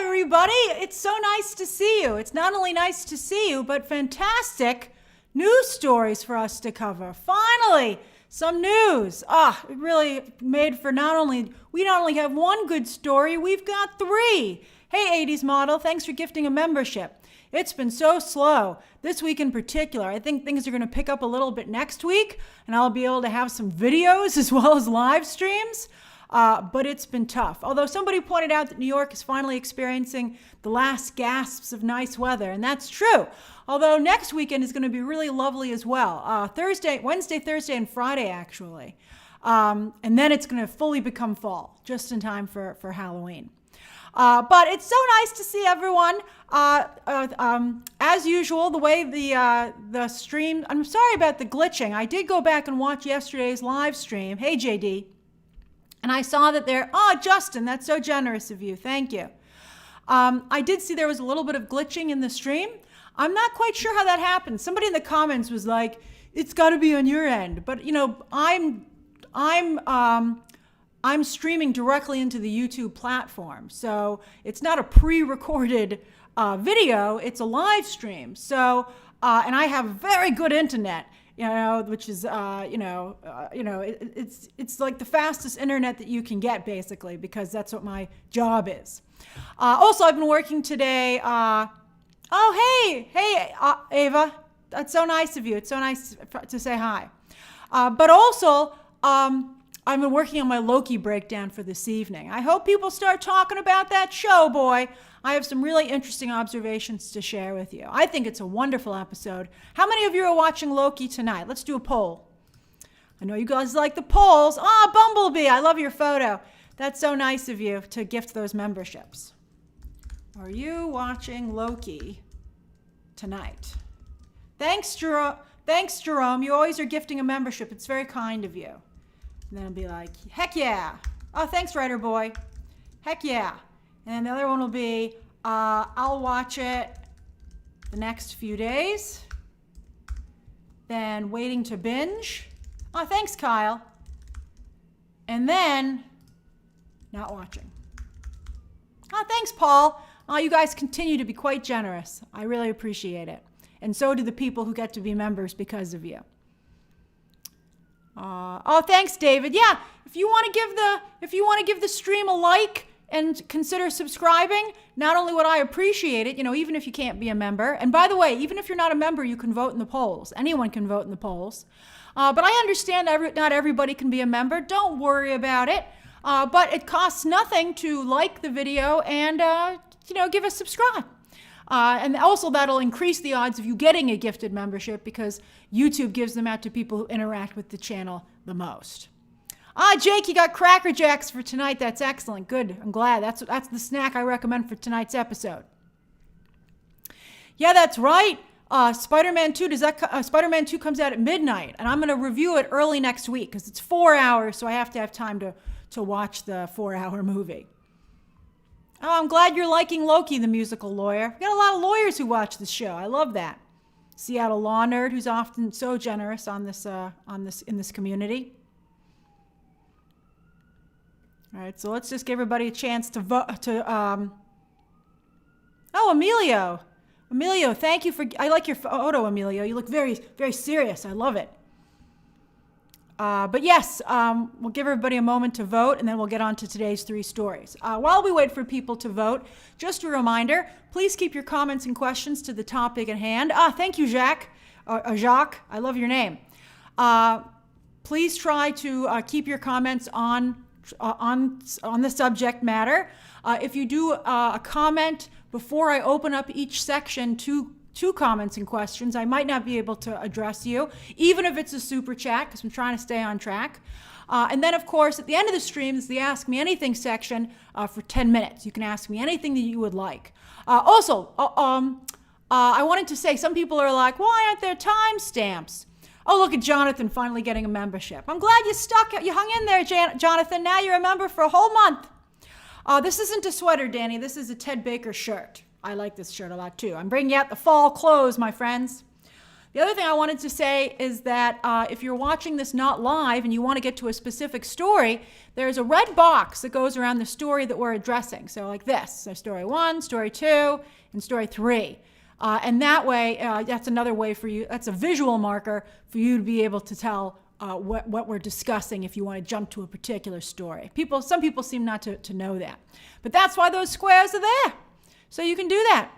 everybody. It's so nice to see you. It's not only nice to see you, but fantastic news stories for us to cover. Finally, some news. It really made for we not only have one good story, we've got three. Hey, 80s model, thanks for gifting a membership. It's been so slow, this week in particular. I think things are going to pick up a little bit next week, and I'll be able to have some videos as well as live streams. But it's been tough. Although somebody pointed out that New York is finally experiencing the last gasps of nice weather, and that's true. Although next weekend is going to be really lovely as well. Wednesday, Thursday, and Friday, actually. And then it's going to fully become fall, just in time for Halloween. But it's so nice to see everyone. As usual, the way the stream, I'm sorry about the glitching. I did go back and watch yesterday's live stream. Hey, JD. And I saw that Justin, that's so generous of you. Thank you. I did see there was a little bit of glitching in the stream. I'm not quite sure how that happened. Somebody in the comments was like, it's got to be on your end. But, I'm streaming directly into the YouTube platform. So it's not a pre-recorded video. It's a live stream. So, and I have very good internet. Which is, it's like the fastest internet that you can get, basically, because that's what my job is. Also, I've been working today. Hey, Ava, that's so nice of you. It's so nice to say hi. But also, I've been working on my Loki breakdown for this evening. I hope people start talking about that show, boy. I have some really interesting observations to share with you. I think it's a wonderful episode. How many of you are watching Loki tonight? Let's do a poll. I know you guys like the polls. Bumblebee, I love your photo. That's so nice of you to gift those memberships. Are you watching Loki tonight? Thanks, Jerome. You always are gifting a membership. It's very kind of you. And then I'll be like, heck yeah. Oh, thanks, writer boy. Heck yeah. And then the other one will be, I'll watch it the next few days. Then waiting to binge. Oh, thanks, Kyle. And then not watching. Oh, thanks, Paul. Oh, you guys continue to be quite generous. I really appreciate it. And so do the people who get to be members because of you. Thanks, David. Yeah, if you want to give the stream a like and consider subscribing, not only would I appreciate it, even if you can't be a member. And by the way, even if you're not a member, you can vote in the polls. Anyone can vote in the polls. But I understand not everybody can be a member. Don't worry about it. But it costs nothing to like the video and, give a subscribe. And also that'll increase the odds of you getting a gifted membership because YouTube gives them out to people who interact with the channel the most. Jake, you got Cracker Jacks for tonight. That's excellent. Good. I'm glad. That's the snack I recommend for tonight's episode. Yeah, that's right. Spider-Man 2 Spider-Man 2 comes out at midnight, and I'm going to review it early next week because it's 4 hours, so I have to have time to watch the 4-hour movie. Oh, I'm glad you're liking Loki, the musical lawyer. We got a lot of lawyers who watch this show. I love that. Seattle Law Nerd, who's often so generous in this community. All right, so let's just give everybody a chance to vote. Emilio. Emilio, thank you I like your photo, Emilio. You look very, very serious. I love it. But yes, we'll give everybody a moment to vote, and then we'll get on to today's 3 stories. While we wait for people to vote, just a reminder, please keep your comments and questions to the topic at hand. Thank you, Jacques. Jacques, I love your name. Please try to keep your comments on the subject matter. If you do a comment before I open up each section to comments and questions, I might not be able to address you, even if it's a super chat, because I'm trying to stay on track. And then, of course, at the end of the stream is the Ask Me Anything section for 10 minutes. You can ask me anything that you would like. I wanted to say, some people are like, why aren't there timestamps? Oh, look at Jonathan finally getting a membership. I'm glad you hung in there, Jonathan. Now you're a member for a whole month. This isn't a sweater, Danny. This is a Ted Baker shirt. I like this shirt a lot, too. I'm bringing out the fall clothes, my friends. The other thing I wanted to say is that if you're watching this not live and you want to get to a specific story, there's a red box that goes around the story that we're addressing. So like this, so story 1, story 2, and story 3. And that way, that's another way for you, that's a visual marker for you to be able to tell what we're discussing if you want to jump to a particular story. Some people seem not to know that. But that's why those squares are there. So you can do that.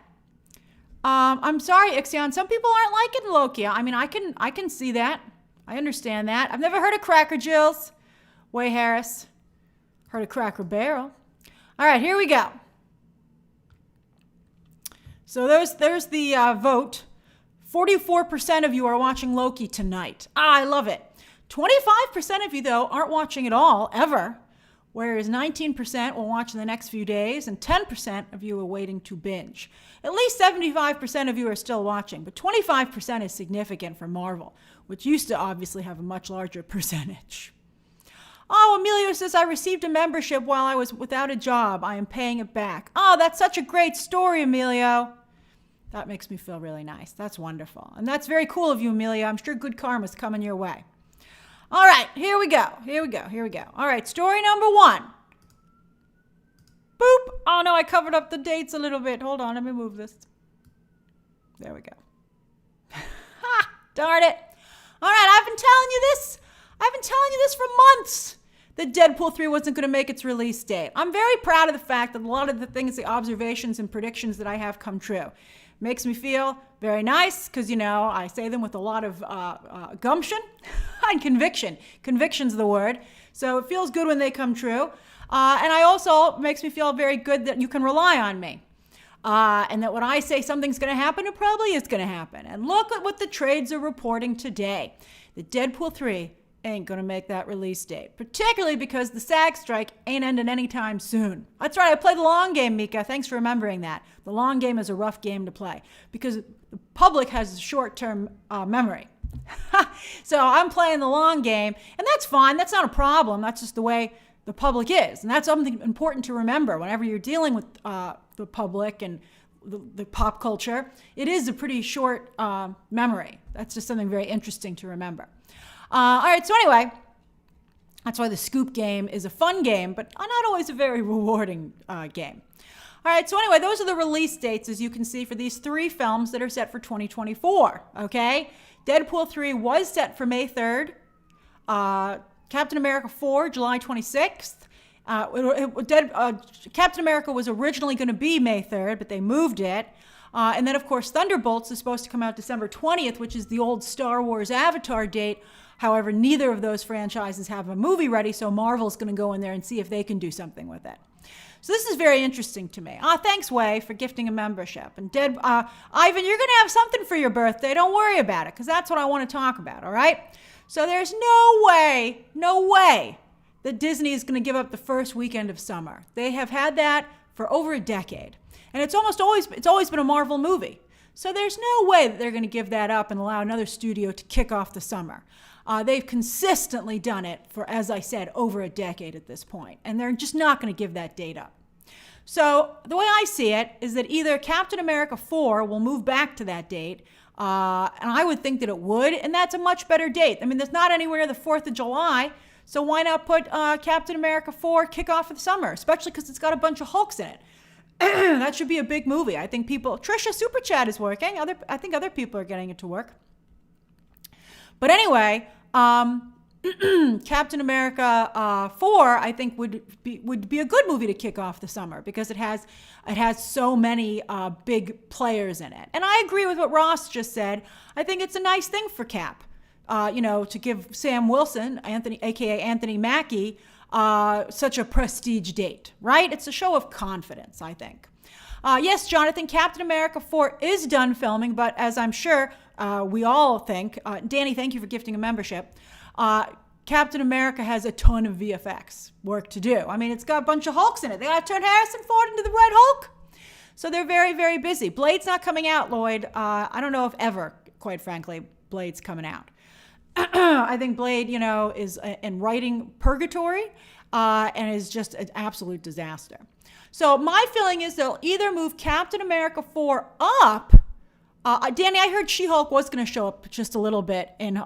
I'm sorry, Ixion. Some people aren't liking Loki. I mean, I can see that. I understand that. I've never heard of Cracker Jills. Way Harris. Heard of Cracker Barrel. All right, here we go. So there's the vote. 44% of you are watching Loki tonight. I love it. 25% of you, though, aren't watching at all, ever. Whereas 19% will watch in the next few days, and 10% of you are waiting to binge. At least 75% of you are still watching, but 25% is significant for Marvel, which used to obviously have a much larger percentage. Oh, Emilio says, I received a membership while I was without a job. I am paying it back. Oh, that's such a great story, Emilio. That makes me feel really nice. That's wonderful. And that's very cool of you, Emilio. I'm sure good karma's coming your way. All right, here we go. All right, story number 1. Boop. Oh, no, I covered up the dates a little bit. Hold on, let me move this. There we go. Ha! Darn it. All right, I've been telling you this for months, that Deadpool 3 wasn't going to make its release date. I'm very proud of the fact that a lot of the things, the observations and predictions that I have come true. Makes me feel very nice because, I say them with a lot of gumption and conviction. Conviction's the word. So it feels good when they come true. And I also makes me feel very good that you can rely on me. And that when I say something's going to happen, it probably is going to happen. And look at what the trades are reporting today. The Deadpool 3 ain't going to make that release date, particularly because the SAG strike ain't ending anytime soon. That's right, I play the long game, Mika. Thanks for remembering that. The long game is a rough game to play because the public has short-term memory. So I'm playing the long game, and that's fine. That's not a problem. That's just the way the public is. And that's something important to remember whenever you're dealing with the public and the pop culture. It is a pretty short memory. That's just something very interesting to remember. All right, so anyway, that's why the scoop game is a fun game, but not always a very rewarding game. All right, so anyway, those are the release dates, as you can see, for these 3 films that are set for 2024, okay? Deadpool 3 was set for May 3rd. Captain America 4, July 26th. Captain America was originally going to be May 3rd, but they moved it. And then, of course, Thunderbolts is supposed to come out December 20th, which is the old Star Wars Avatar date. However, neither of those franchises have a movie ready, so Marvel's going to go in there and see if they can do something with it. So this is very interesting to me. Thanks, Way, for gifting a membership. And Ivan, you're going to have something for your birthday. Don't worry about it, because that's what I want to talk about, all right? So there's no way that Disney is going to give up the first weekend of summer. They have had that for over a decade. And it's always been a Marvel movie. So there's no way that they're going to give that up and allow another studio to kick off the summer. They've consistently done it for, as I said, over a decade at this point. And they're just not going to give that date up. So the way I see it is that either Captain America 4 will move back to that date, and I would think that it would, and that's a much better date. I mean, there's not anywhere near the 4th of July, so why not put Captain America 4 kickoff of the summer, especially because it's got a bunch of Hulks in it. That should be a big movie. I think Trisha Super Chat is working. I think other people are getting it to work. But anyway, Captain America 4, I think would be a good movie to kick off the summer because it has so many big players in it. And I agree with what Ross just said. I think it's a nice thing for Cap, to give Sam Wilson, aka Anthony Mackie, such a prestige date, right? It's a show of confidence, I think. Yes, Jonathan, Captain America 4 is done filming, but as I'm sure we all think, Danny, thank you for gifting a membership, Captain America has a ton of VFX work to do. I mean, it's got a bunch of Hulks in it. They got to turn Harrison Ford into the Red Hulk. So they're very, very busy. Blade's not coming out, Lloyd. I don't know if ever, quite frankly, Blade's coming out. I think Blade, is in writing purgatory and is just an absolute disaster. So my feeling is they'll either move Captain America 4 up Danny, I heard She-Hulk was going to show up just a little bit in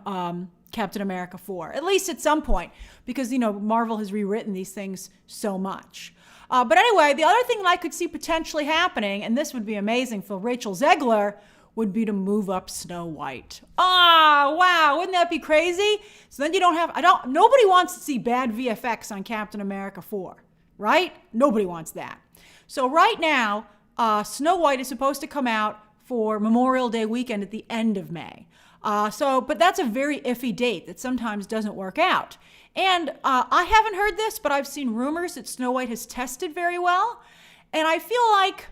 Captain America 4, at least at some point, because, Marvel has rewritten these things so much. But anyway, the other thing that I could see potentially happening, and this would be amazing for Rachel Zegler, would be to move up Snow White. Wow, wouldn't that be crazy? So then you don't have, nobody wants to see bad VFX on Captain America 4, right? Nobody wants that. So right now, Snow White is supposed to come out for Memorial Day weekend at the end of May. But that's a very iffy date that sometimes doesn't work out. And I haven't heard this, but I've seen rumors that Snow White has tested very well. And I feel like,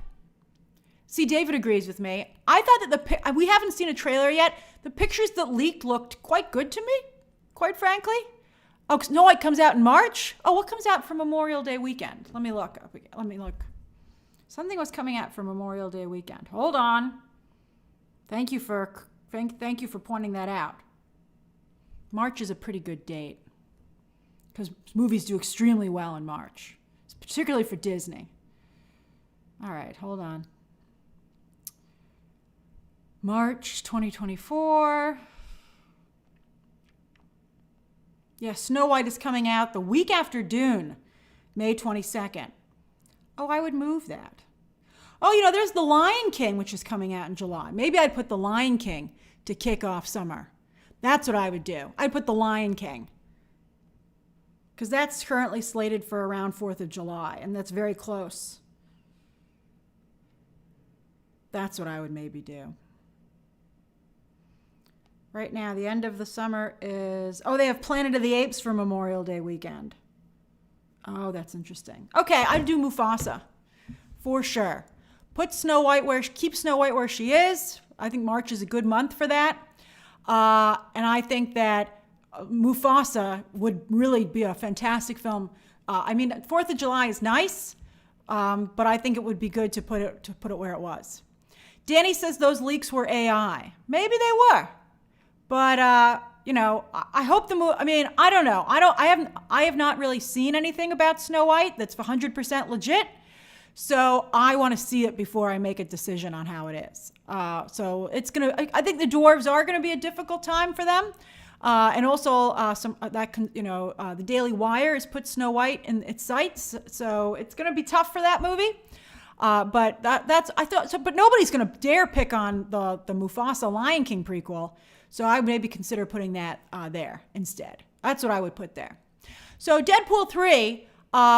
see, David agrees with me. I thought that we haven't seen a trailer yet. The pictures that leaked looked quite good to me, quite frankly. Oh, Snow White comes out in March? Oh, what comes out for Memorial Day weekend? Let me look. Something was coming out for Memorial Day weekend. Hold on. Thank you for pointing that out. March is a pretty good date because movies do extremely well in March, particularly for Disney. All right, hold on. March 2024. Yeah, Snow White is coming out the week after Dune, May 22nd. Oh, I would move that. Oh, there's The Lion King, which is coming out in July. Maybe I'd put The Lion King to kick off summer. That's what I would do. I'd put The Lion King, because that's currently slated for around 4th of July, and that's very close. That's what I would maybe do. Right now, the end of the summer is... Oh, they have Planet of the Apes for Memorial Day weekend. Oh, that's interesting. Okay, I'd do Mufasa, for sure. Keep Snow White where she is. I think March is a good month for that. And I think that Mufasa would really be a fantastic film. 4th of July is nice, but I think it would be good to put it where it was. Danny says those leaks were AI. Maybe they were. But, I hope the movie, I don't know. I have not really seen anything about Snow White that's 100% legit. So I want to see it before I make a decision on how it is. So I think the dwarves are going to be a difficult time for them. And also the Daily Wire has put Snow White in its sights. So it's going to be tough for that movie. But nobody's going to dare pick on the Mufasa Lion King prequel. So I would maybe consider putting that there instead. That's what I would put there. So Deadpool 3,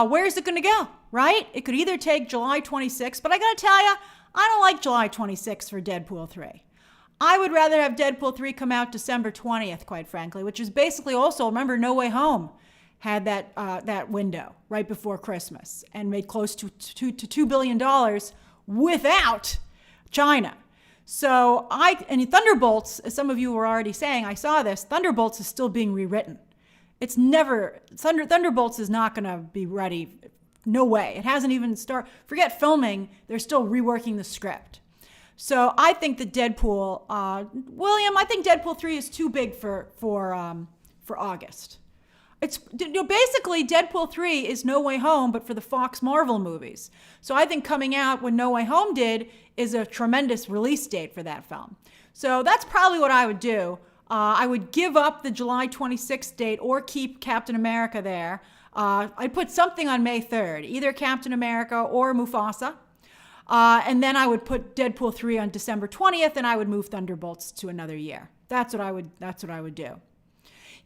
where's it going to go, right? It could either take July 26th, but I got to tell you, I don't like July 26th for Deadpool 3. I would rather have Deadpool 3 come out December 20th, quite frankly, which is basically also, remember, No Way Home had that window right before Christmas and made close to $2 billion without China. So and Thunderbolts, as some of you were already saying, I saw this, Thunderbolts is still being rewritten. It's never, Thunderbolts is not going to be ready. No way. It hasn't even started. Forget filming. They're still reworking the script. So I think that Deadpool, William, I think Deadpool 3 is too big for August. It's basically Deadpool 3 is No Way Home, but for the Fox Marvel movies. So I think coming out when No Way Home did is a tremendous release date for that film. So that's probably what I would do. I would give up the July 26th date or keep Captain America there. I'd put something on May 3rd, either Captain America or Mufasa. And then I would put Deadpool 3 on December 20th, and I would move Thunderbolts to another year. That's what I would do.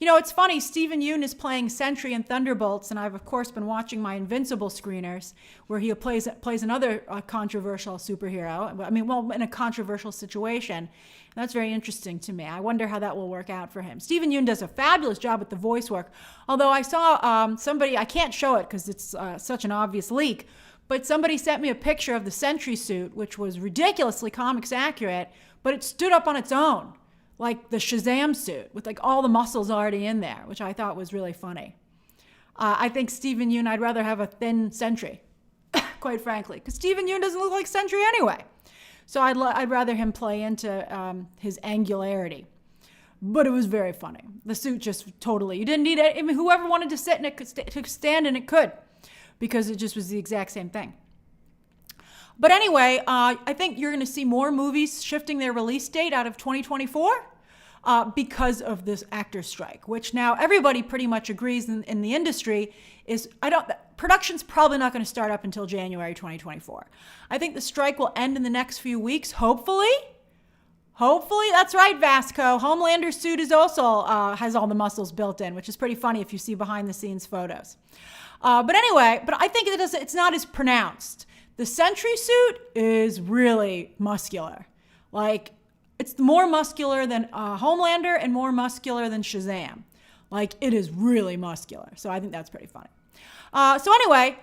It's funny, Steven Yeun is playing Sentry in Thunderbolts, and I've, of course, been watching my Invincible screeners, where he plays another controversial superhero, in a controversial situation. And that's very interesting to me. I wonder how that will work out for him. Steven Yeun does a fabulous job with the voice work, although I saw somebody, I can't show it because it's such an obvious leak, but somebody sent me a picture of the Sentry suit, which was ridiculously comics accurate, but it stood up on its own, like the Shazam suit, with all the muscles already in there, which I thought was really funny. I think Steven Yeun, I'd rather have a thin Sentry, quite frankly, because Steven Yeun doesn't look like Sentry anyway. So I'd rather him play into his angularity. But it was very funny. The suit just totally, you didn't need it. Whoever wanted to sit in it could stand in it could, because it just was the exact same thing. But anyway, I think you're going to see more movies shifting their release date out of 2024 because of this actor strike, which now everybody pretty much agrees in the industry is, production's probably not going to start up until January 2024. I think the strike will end in the next few weeks, hopefully. Hopefully, that's right, Vasco. Homelander's suit is also has all the muscles built in, which is pretty funny if you see behind the scenes photos. But anyway, I think it's not as pronounced. The Sentry suit is really muscular. Like, it's more muscular than Homelander and more muscular than Shazam. Like, it is really muscular. So I think that's pretty funny. So anyway,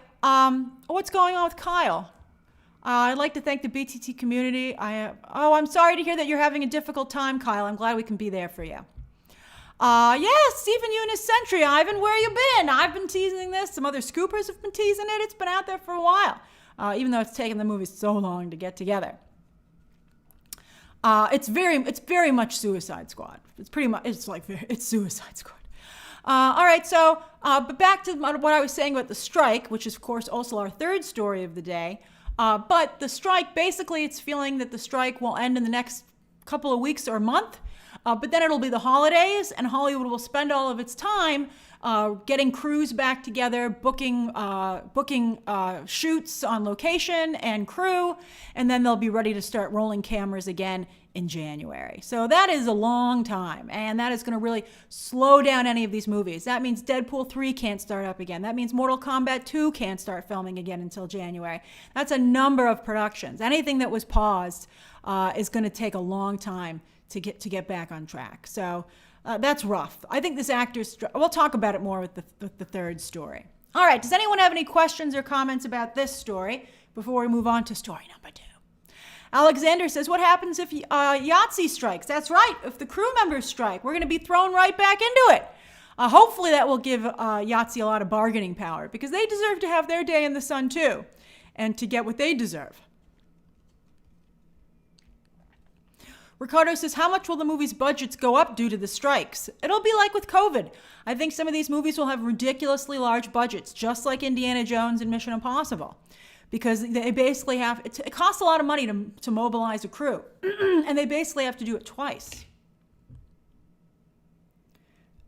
what's going on with Kyle? I'd like to thank the BTT community. I'm sorry to hear that you're having a difficult time, Kyle. I'm glad we can be there for you. Yes, Stephen Eunice Sentry. Ivan, where you been? I've been teasing this. Some other scoopers have been teasing it. It's been out there for a while, even though it's taken the movie so long to get together. It's very much Suicide Squad. It's Suicide Squad. All right, so, but back to what I was saying about the strike, which is, of course, also our third story of the day. But the strike, basically, it's feeling that the strike will end in the next couple of weeks or month. But then it'll be the holidays, and Hollywood will spend all of its time getting crews back together, booking shoots on location and crew, and then they'll be ready to start rolling cameras again in January. So that is a long time, and that is going to really slow down any of these movies. That means Deadpool 3 can't start up again. That means Mortal Kombat 2 can't start filming again until January. That's a number of productions. Anything that was paused is going to take a long time to get back on track. So that's rough. I think this actor's we'll talk about it more with the third story. All right, does anyone have any questions or comments about this story before we move on to story number 2? Alexander says, what happens if Yahtzee strikes? That's right. If the crew members strike, we're going to be thrown right back into it. Hopefully that will give Yahtzee a lot of bargaining power, because they deserve to have their day in the sun too, and to get what they deserve. Ricardo says, how much will the movies' budgets go up due to the strikes? It'll be like with COVID. I think some of these movies will have ridiculously large budgets, just like Indiana Jones and Mission Impossible, because they basically it costs a lot of money to mobilize a crew, and they basically have to do it twice.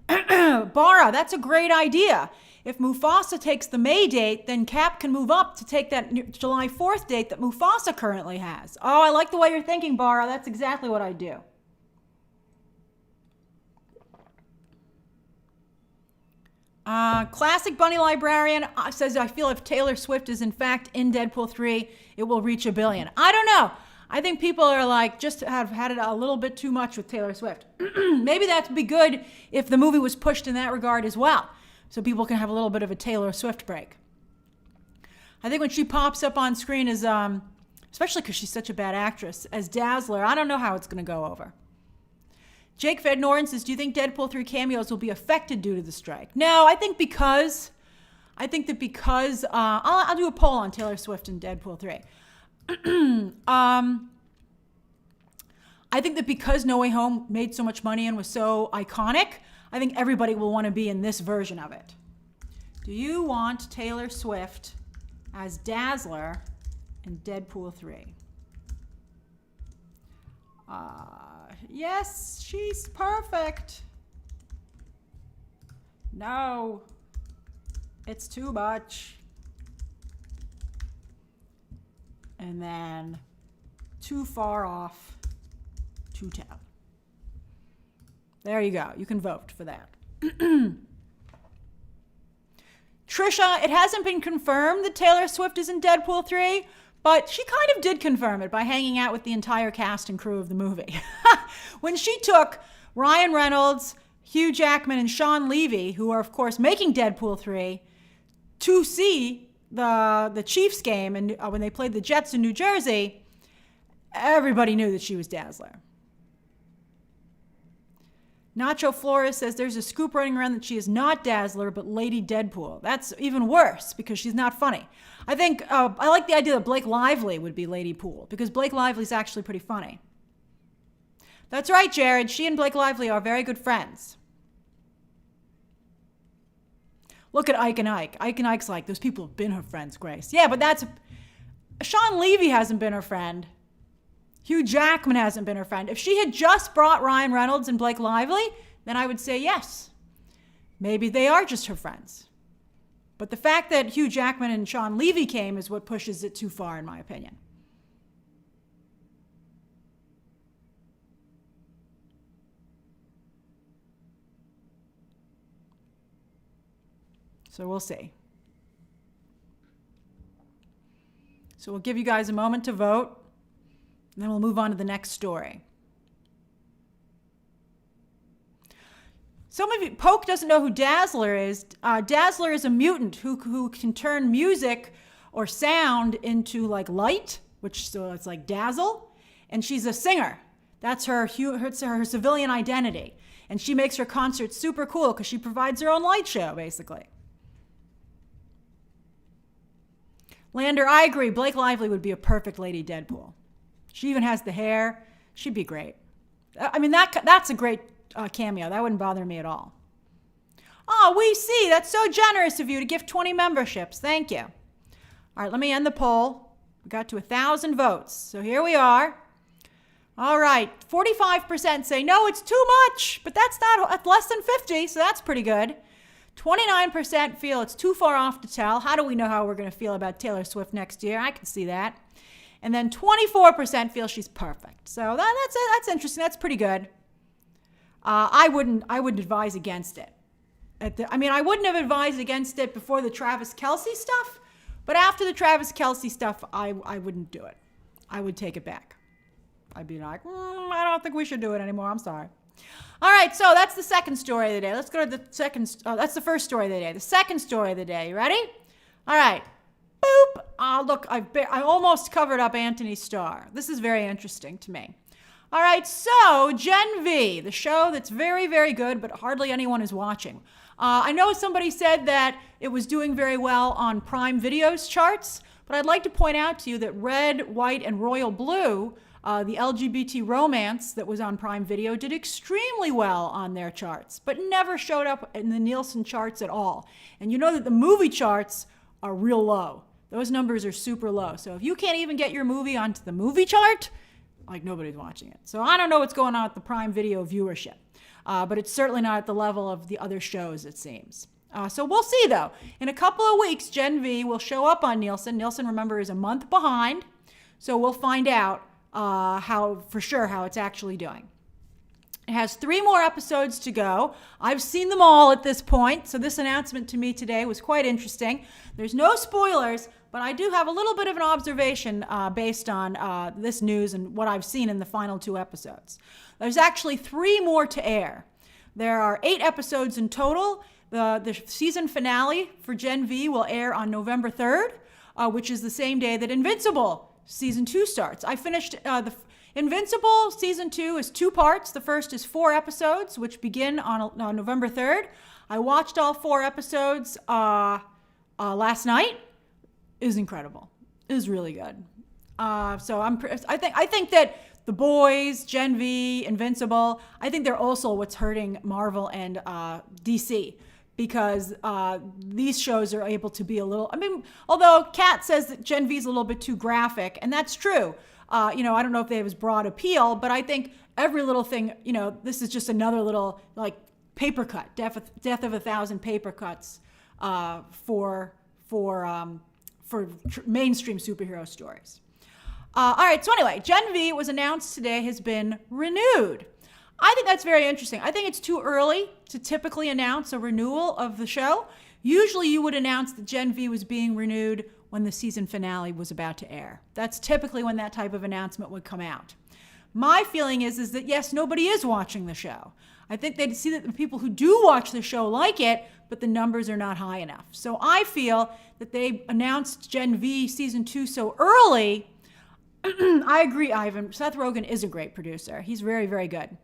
Bara, that's a great idea. If Mufasa takes the May date, then Cap can move up to take that July 4th date that Mufasa currently has. Oh, I like the way you're thinking, Bara. That's exactly what I do. Classic Bunny Librarian says, I feel if Taylor Swift is in fact in Deadpool 3, it will reach $1 billion. I don't know. I think people are like, just have had it a little bit too much with Taylor Swift. Maybe that'd be good if the movie was pushed in that regard as well, so people can have a little bit of a Taylor Swift break. I think when she pops up on screen as, especially because she's such a bad actress, as Dazzler, I don't know how it's going to go over. Jake Fed Norton says, do you think Deadpool 3 cameos will be affected due to the strike? No, I think I'll do a poll on Taylor Swift and Deadpool 3. I think that because No Way Home made so much money and was so iconic, I think everybody will want to be in this version of it. Do you want Taylor Swift as Dazzler in Deadpool 3? Yes, she's perfect. No, it's too much. And then too far off to tell. There you go. You can vote for that. Trisha, it hasn't been confirmed that Taylor Swift is in Deadpool 3, but she kind of did confirm it by hanging out with the entire cast and crew of the movie. When she took Ryan Reynolds, Hugh Jackman, and Sean Levy, who are, of course, making Deadpool 3, to see the Chiefs game, and when they played the Jets in New Jersey, everybody knew that she was Dazzler. Nacho Flores says there's a scoop running around that she is not Dazzler, but Lady Deadpool. That's even worse because she's not funny. I think, I like the idea that Blake Lively would be Lady Pool, because Blake Lively's actually pretty funny. That's right, Jared. She and Blake Lively are very good friends. Look at Ike and Ike. Ike and Ike's like, those people have been her friends, Grace. Yeah, but Sean Levy hasn't been her friend. Hugh Jackman hasn't been her friend. If she had just brought Ryan Reynolds and Blake Lively, then I would say yes. Maybe they are just her friends. But the fact that Hugh Jackman and Sean Levy came is what pushes it too far, in my opinion. So we'll see. So we'll give you guys a moment to vote, and then we'll move on to the next story. Some of you, Poke doesn't know who Dazzler is. Dazzler is a mutant who can turn music or sound into like light, so it's like dazzle. And she's a singer. That's her civilian identity. And she makes her concerts super cool because she provides her own light show, basically. Lander, I agree. Blake Lively would be a perfect Lady Deadpool. She even has the hair. She'd be great. I mean, that's a great cameo. That wouldn't bother me at all. Oh, we see. That's so generous of you to give 20 memberships. Thank you. All right, let me end the poll. We got to 1,000 votes. So here we are. All right, 45% say, no, it's too much, but that's less than 50, so that's pretty good. 29% feel it's too far off to tell. How do we know how we're going to feel about Taylor Swift next year? I can see that. And then 24% feel she's perfect. So that's interesting. That's pretty good. I wouldn't advise against it. I wouldn't have advised against it before the Travis Kelce stuff, but after the Travis Kelce stuff, I wouldn't do it. I would take it back. I'd be like, I don't think we should do it anymore. I'm sorry. All right, so that's the second story of the day. Let's go to the second. Oh, that's the first story of the day. The second story of the day. You ready? All right. Boop. Look, I almost covered up Anthony Starr. This is very interesting to me. All right, so Gen V, the show that's very, very good, but hardly anyone is watching. I know somebody said that it was doing very well on Prime Video's charts, but I'd like to point out to you that Red, White, and Royal Blue, the LGBT romance that was on Prime Video, did extremely well on their charts, but never showed up in the Nielsen charts at all. And you know that the movie charts are real low. Those numbers are super low. So if you can't even get your movie onto the movie chart, like nobody's watching it. So I don't know what's going on with the Prime Video viewership, but it's certainly not at the level of the other shows, it seems. So we'll see, though. In a couple of weeks, Gen V will show up on Nielsen. Nielsen, remember, is a month behind. So we'll find out how it's actually doing. It has 3 more episodes to go. I've seen them all at this point, so this announcement to me today was quite interesting. There's no spoilers, but I do have a little bit of an observation based on this news and what I've seen in the final 2 episodes. There's actually 3 more to air. There are 8 episodes in total. The season finale for Gen V will air on November 3rd, which is the same day that Invincible Season 2 starts. I finished the Invincible Season 2 is 2 parts. The first is 4 episodes, which begin on November 3rd. I watched all 4 episodes last night. It was incredible. It was really good. So I think that The Boys, Gen V, Invincible, I think they're also what's hurting Marvel and DC. Because these shows are able to be a little, although Kat says that Gen V is a little bit too graphic, and that's true. I don't know if they have as broad appeal, but I think every little thing, this is just another little, like, paper cut, death of 1,000 paper cuts for mainstream superhero stories. All right, so anyway, Gen V was announced today has been renewed. I think that's very interesting. I think it's too early to typically announce a renewal of the show. Usually you would announce that Gen V was being renewed when the season finale was about to air. That's typically when that type of announcement would come out. My feeling is that, yes, nobody is watching the show. I think they see that the people who do watch the show like it, but the numbers are not high enough. So I feel that they announced Gen V season 2 so early. I agree, Ivan. Seth Rogen is a great producer. He's very, very good.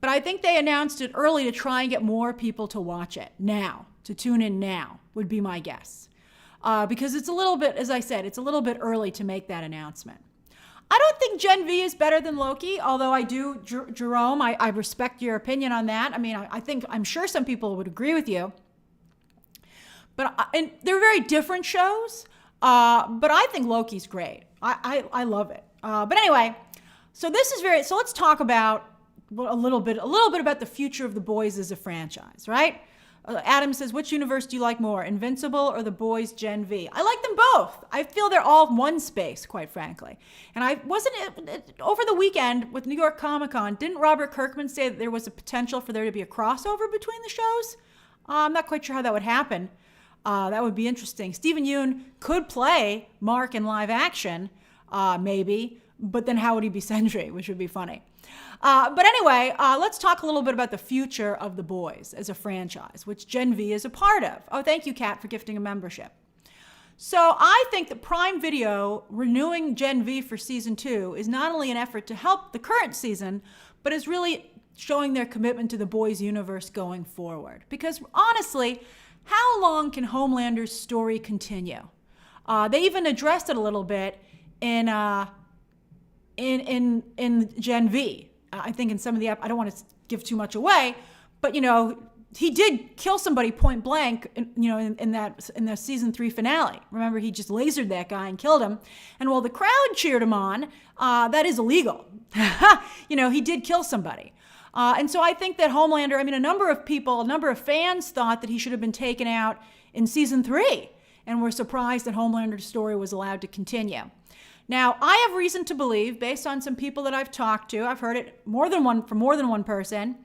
But I think they announced it early to try and get more people to watch it now, to tune in now, would be my guess. Because it's a little bit, as I said, it's a little bit early to make that announcement. I don't think Gen V is better than Loki, although I do, Jerome, I respect your opinion on that. I'm sure some people would agree with you. But and they're very different shows, but I think Loki's great. I love it. But anyway, so let's talk about a little bit about the future of The Boys as a franchise, right? Adam says, which universe do you like more, Invincible or The Boys Gen V? I like them both. I feel they're all one space, quite frankly. And I wasn't, over the weekend with New York Comic Con, didn't Robert Kirkman say that there was a potential for there to be a crossover between the shows? I'm not quite sure how that would happen. That would be interesting. Stephen Yeun could play Mark in live action, maybe, but then how would he be Sentry, which would be funny. But anyway, let's talk a little bit about the future of The Boys as a franchise, which Gen V is a part of. Oh, thank you, Kat, for gifting a membership. So I think that Prime Video renewing Gen V for season 2 is not only an effort to help the current season, but is really showing their commitment to the Boys universe going forward. Because honestly, how long can Homelander's story continue? They even addressed it a little bit in Gen V. I think in some of the, I don't want to give too much away, but he did kill somebody point blank, in the season 3 finale. Remember, he just lasered that guy and killed him. And while the crowd cheered him on, that is illegal. He did kill somebody. And so I think that Homelander, a number of fans thought that he should have been taken out in season 3 and were surprised that Homelander's story was allowed to continue. Now, I have reason to believe, based on some people that I've talked to, I've heard it from more than one person,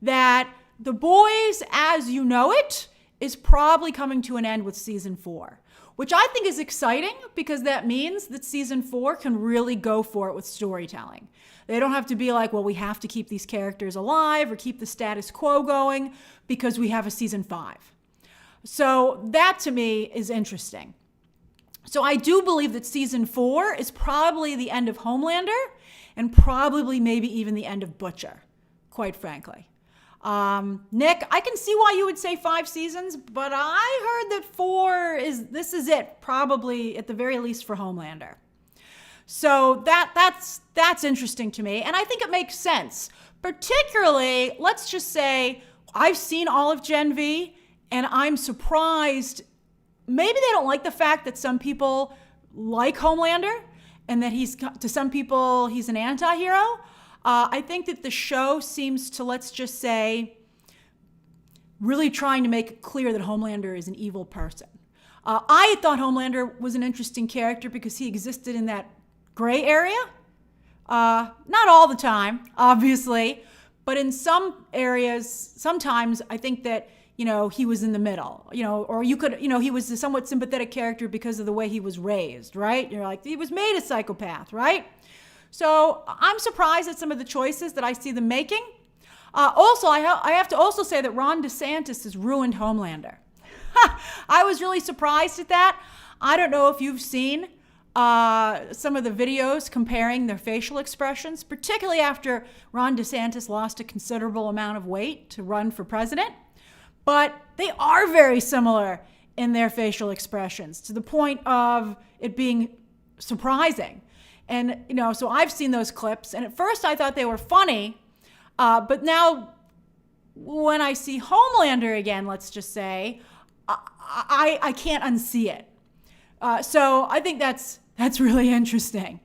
that The Boys as you know it is probably coming to an end with season 4, which I think is exciting because that means that season 4 can really go for it with storytelling. They don't have to be like, well, we have to keep these characters alive or keep the status quo going because we have a season 5. So that to me is interesting. So I do believe that season 4 is probably the end of Homelander and probably maybe even the end of Butcher, quite frankly. Nick, I can see why you would say 5 seasons, but I heard that 4 this is it, probably at the very least for Homelander. So that's interesting to me, and I think it makes sense. Particularly, let's just say, I've seen all of Gen V, and I'm surprised. Maybe they don't like the fact that some people like Homelander and that to some people, he's an anti-hero. I think that the show seems to, let's just say, really trying to make it clear that Homelander is an evil person. I thought Homelander was an interesting character because he existed in that gray area. Not all the time, obviously, but in some areas, sometimes I think that he was in the middle, or he was a somewhat sympathetic character because of the way he was raised, right? You're like, he was made a psychopath, right? So I'm surprised at some of the choices that I see them making. Also, I have to also say that Ron DeSantis has ruined Homelander. I was really surprised at that. I don't know if you've seen some of the videos comparing their facial expressions, particularly after Ron DeSantis lost a considerable amount of weight to run for president. But they are very similar in their facial expressions to the point of it being surprising. And, so I've seen those clips, and at first I thought they were funny, but now when I see Homelander again, let's just say, I can't unsee it. So I think that's really interesting.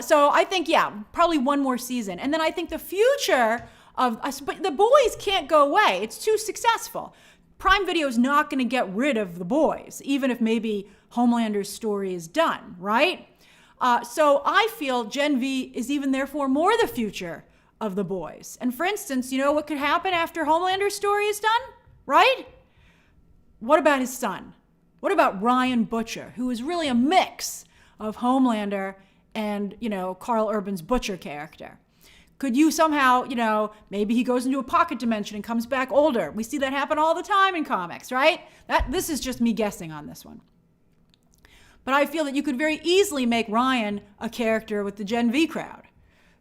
So I think, probably one more season. And then I think the future but The Boys can't go away. It's too successful. Prime Video is not going to get rid of The Boys, even if maybe Homelander's story is done, right? So I feel Gen V is even therefore more the future of The Boys. And for instance, what could happen after Homelander's story is done, right? What about his son? What about Ryan Butcher, who is really a mix of Homelander and, Carl Urban's Butcher character? Could you somehow, maybe he goes into a pocket dimension and comes back older. We see that happen all the time in comics, right? This is just me guessing on this one. But I feel that you could very easily make Ryan a character with the Gen V crowd.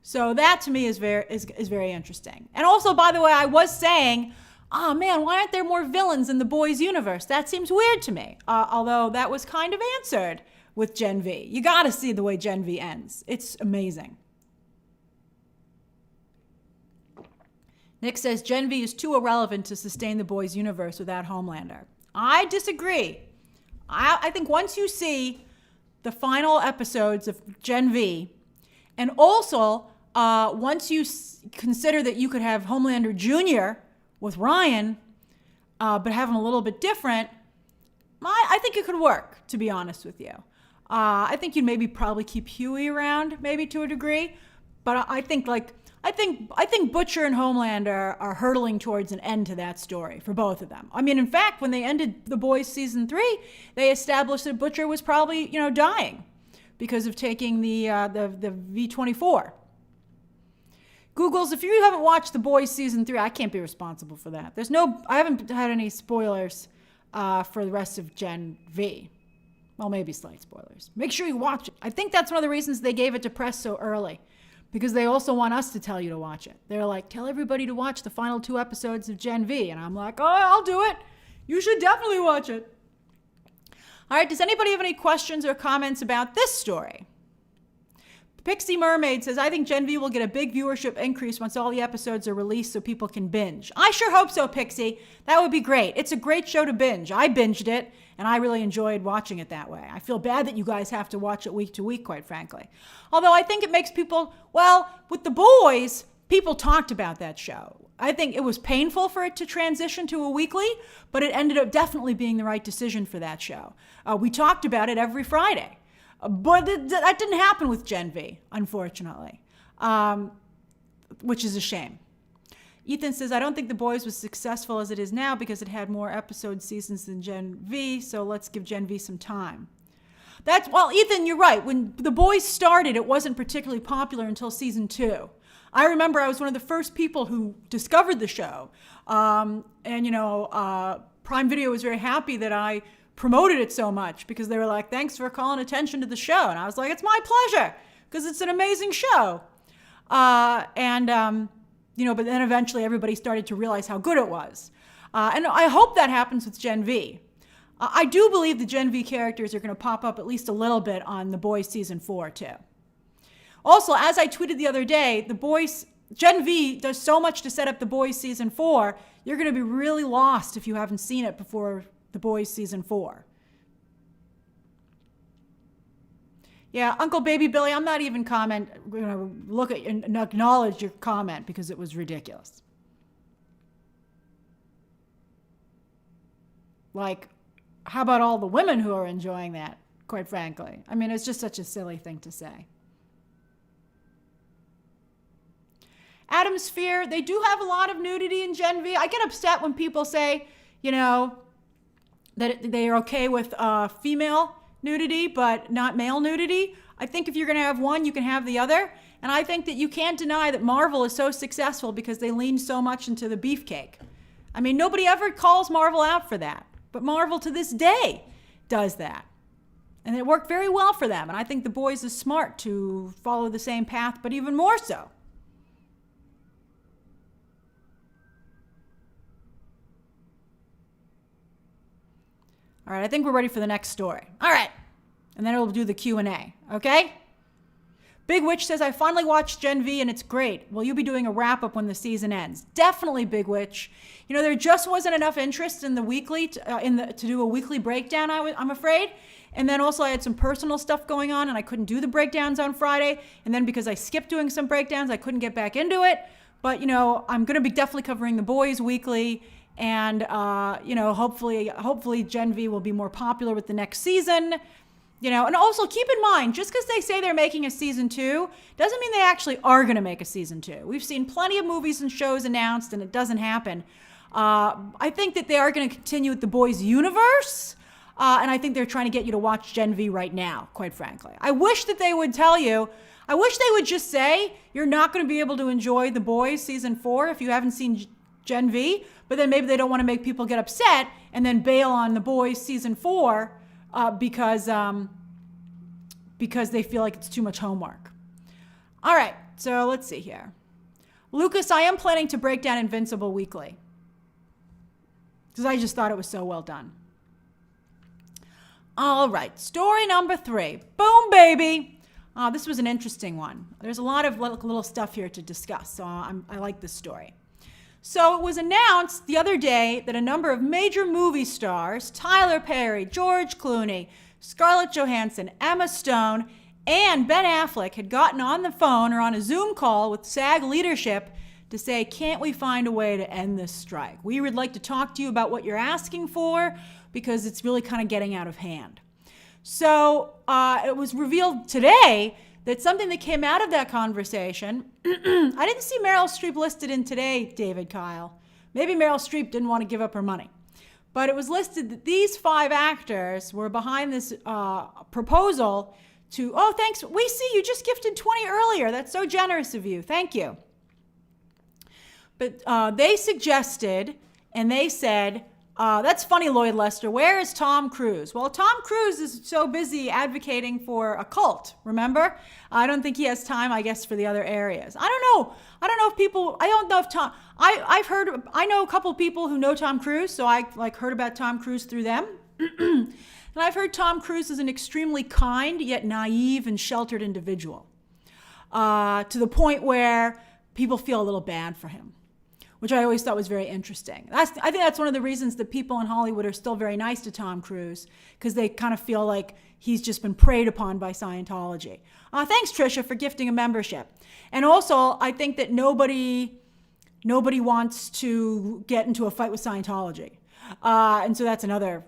So that to me is very interesting. And also, by the way, I was saying, oh man, why aren't there more villains in the Boys universe? That seems weird to me. Although that was kind of answered with Gen V. You got to see the way Gen V ends. It's amazing. Nick says Gen V is too irrelevant to sustain the Boys universe without Homelander. I disagree. I think once you see the final episodes of Gen V, and also once you consider that you could have Homelander Jr. with Ryan, but have him a little bit different, I think it could work, to be honest with you. I think you'd maybe probably keep Huey around, maybe to a degree, but I think Butcher and Homelander are hurtling towards an end to that story for both of them. I mean, in fact, when they ended The Boys season 3, they established that Butcher was probably, dying because of taking the V24. Googles, if you haven't watched The Boys season 3, I can't be responsible for that. I haven't had any spoilers for the rest of Gen V. Well, maybe slight spoilers. Make sure you watch it. I think that's one of the reasons they gave it to press so early, because they also want us to tell you to watch it. They're like, tell everybody to watch the final 2 episodes of Gen V. And I'm like, oh, I'll do it. You should definitely watch it. All right, does anybody have any questions or comments about this story? Pixie Mermaid says, I think Gen V will get a big viewership increase once all the episodes are released so people can binge. I sure hope so, Pixie. That would be great. It's a great show to binge. I binged it, and I really enjoyed watching it that way. I feel bad that you guys have to watch it week to week, quite frankly. Although I think it makes people, with The Boys, people talked about that show. I think it was painful for it to transition to a weekly, but it ended up definitely being the right decision for that show. We talked about it every Friday. But that didn't happen with Gen V, unfortunately, which is a shame. Ethan says, I don't think The Boys was successful as it is now because it had more episode seasons than Gen V, so let's give Gen V some time. Ethan, you're right. When The Boys started, it wasn't particularly popular until season 2. I remember I was one of the first people who discovered the show. Prime Video was very happy that I promoted it so much because they were like, thanks for calling attention to the show. And I was like, it's my pleasure because it's an amazing show. But then eventually everybody started to realize how good it was. And I hope that happens with Gen V. I do believe the Gen V characters are going to pop up at least a little bit on The Boys season 4 too. Also, as I tweeted the other day, Gen V does so much to set up The Boys season 4, you're going to be really lost if you haven't seen it before The Boys season 4. Yeah, Uncle Baby Billy, I'm not even going to look at and acknowledge your comment because it was ridiculous. Like, how about all the women who are enjoying that, quite frankly? I mean, it's just such a silly thing to say. Adam Sphere, they do have a lot of nudity in Gen V. I get upset when people say, that they are okay with female nudity, but not male nudity. I think if you're going to have one, you can have the other. And I think that you can't deny that Marvel is so successful because they lean so much into the beefcake. I mean, nobody ever calls Marvel out for that. But Marvel to this day does that. And it worked very well for them. And I think The Boys is smart to follow the same path, but even more so. All right, I think we're ready for the next story. All right, and then we'll do the Q&A, okay? Big Witch says, I finally watched Gen V and it's great. Will you be doing a wrap-up when the season ends? Definitely, Big Witch. There just wasn't enough interest in the weekly, to do a weekly breakdown, I'm afraid. And then also I had some personal stuff going on and I couldn't do the breakdowns on Friday. And then because I skipped doing some breakdowns, I couldn't get back into it. But, I'm going to be definitely covering The Boys weekly. And, hopefully Gen V will be more popular with the next season, and also keep in mind, just because they say they're making a season 2, doesn't mean they actually are going to make a season 2. We've seen plenty of movies and shows announced and it doesn't happen. I think that they are going to continue with The Boys universe. And I think they're trying to get you to watch Gen V right now, quite frankly. I wish that they would tell you, I wish they would just say, you're not going to be able to enjoy The Boys season 4 if you haven't seen Gen V, but then maybe they don't want to make people get upset and then bail on The Boys season 4 because they feel like it's too much homework. All right, so let's see here. Lucas, I am planning to break down Invincible weekly because I just thought it was so well done. All right, story number 3. Boom, baby. This was an interesting one. There's a lot of little stuff here to discuss, so I like this story. So it was announced the other day that a number of major movie stars, Tyler Perry, George Clooney, Scarlett Johansson, Emma Stone, and Ben Affleck had gotten on the phone or on a Zoom call with SAG leadership to say, can't we find a way to end this strike? We would like to talk to you about what you're asking for because it's really kind of getting out of hand. So it was revealed today that something that came out of that conversation, I didn't see Meryl Streep listed in today, David Kyle. Maybe Meryl Streep didn't want to give up her money. But it was listed that these 5 actors were behind this proposal to, oh, thanks, we see you just gifted 20 earlier. That's so generous of you. Thank you. But they suggested, and they said, that's funny, Lloyd Lester, where is Tom Cruise? Well, Tom Cruise is so busy advocating for a cult, remember? I don't think he has time, I guess, for the other areas. I don't know if Tom, I know a couple people who know Tom Cruise, so I heard about Tom Cruise through them. And I've heard Tom Cruise is an extremely kind, yet naive and sheltered individual, to the point where people feel a little bad for him, which I always thought was very interesting. I think that's one of the reasons that people in Hollywood are still very nice to Tom Cruise, because they kind of feel like he's just been preyed upon by Scientology. Thanks, Trisha, for gifting a membership. And also, I think that nobody wants to get into a fight with Scientology. And so that's another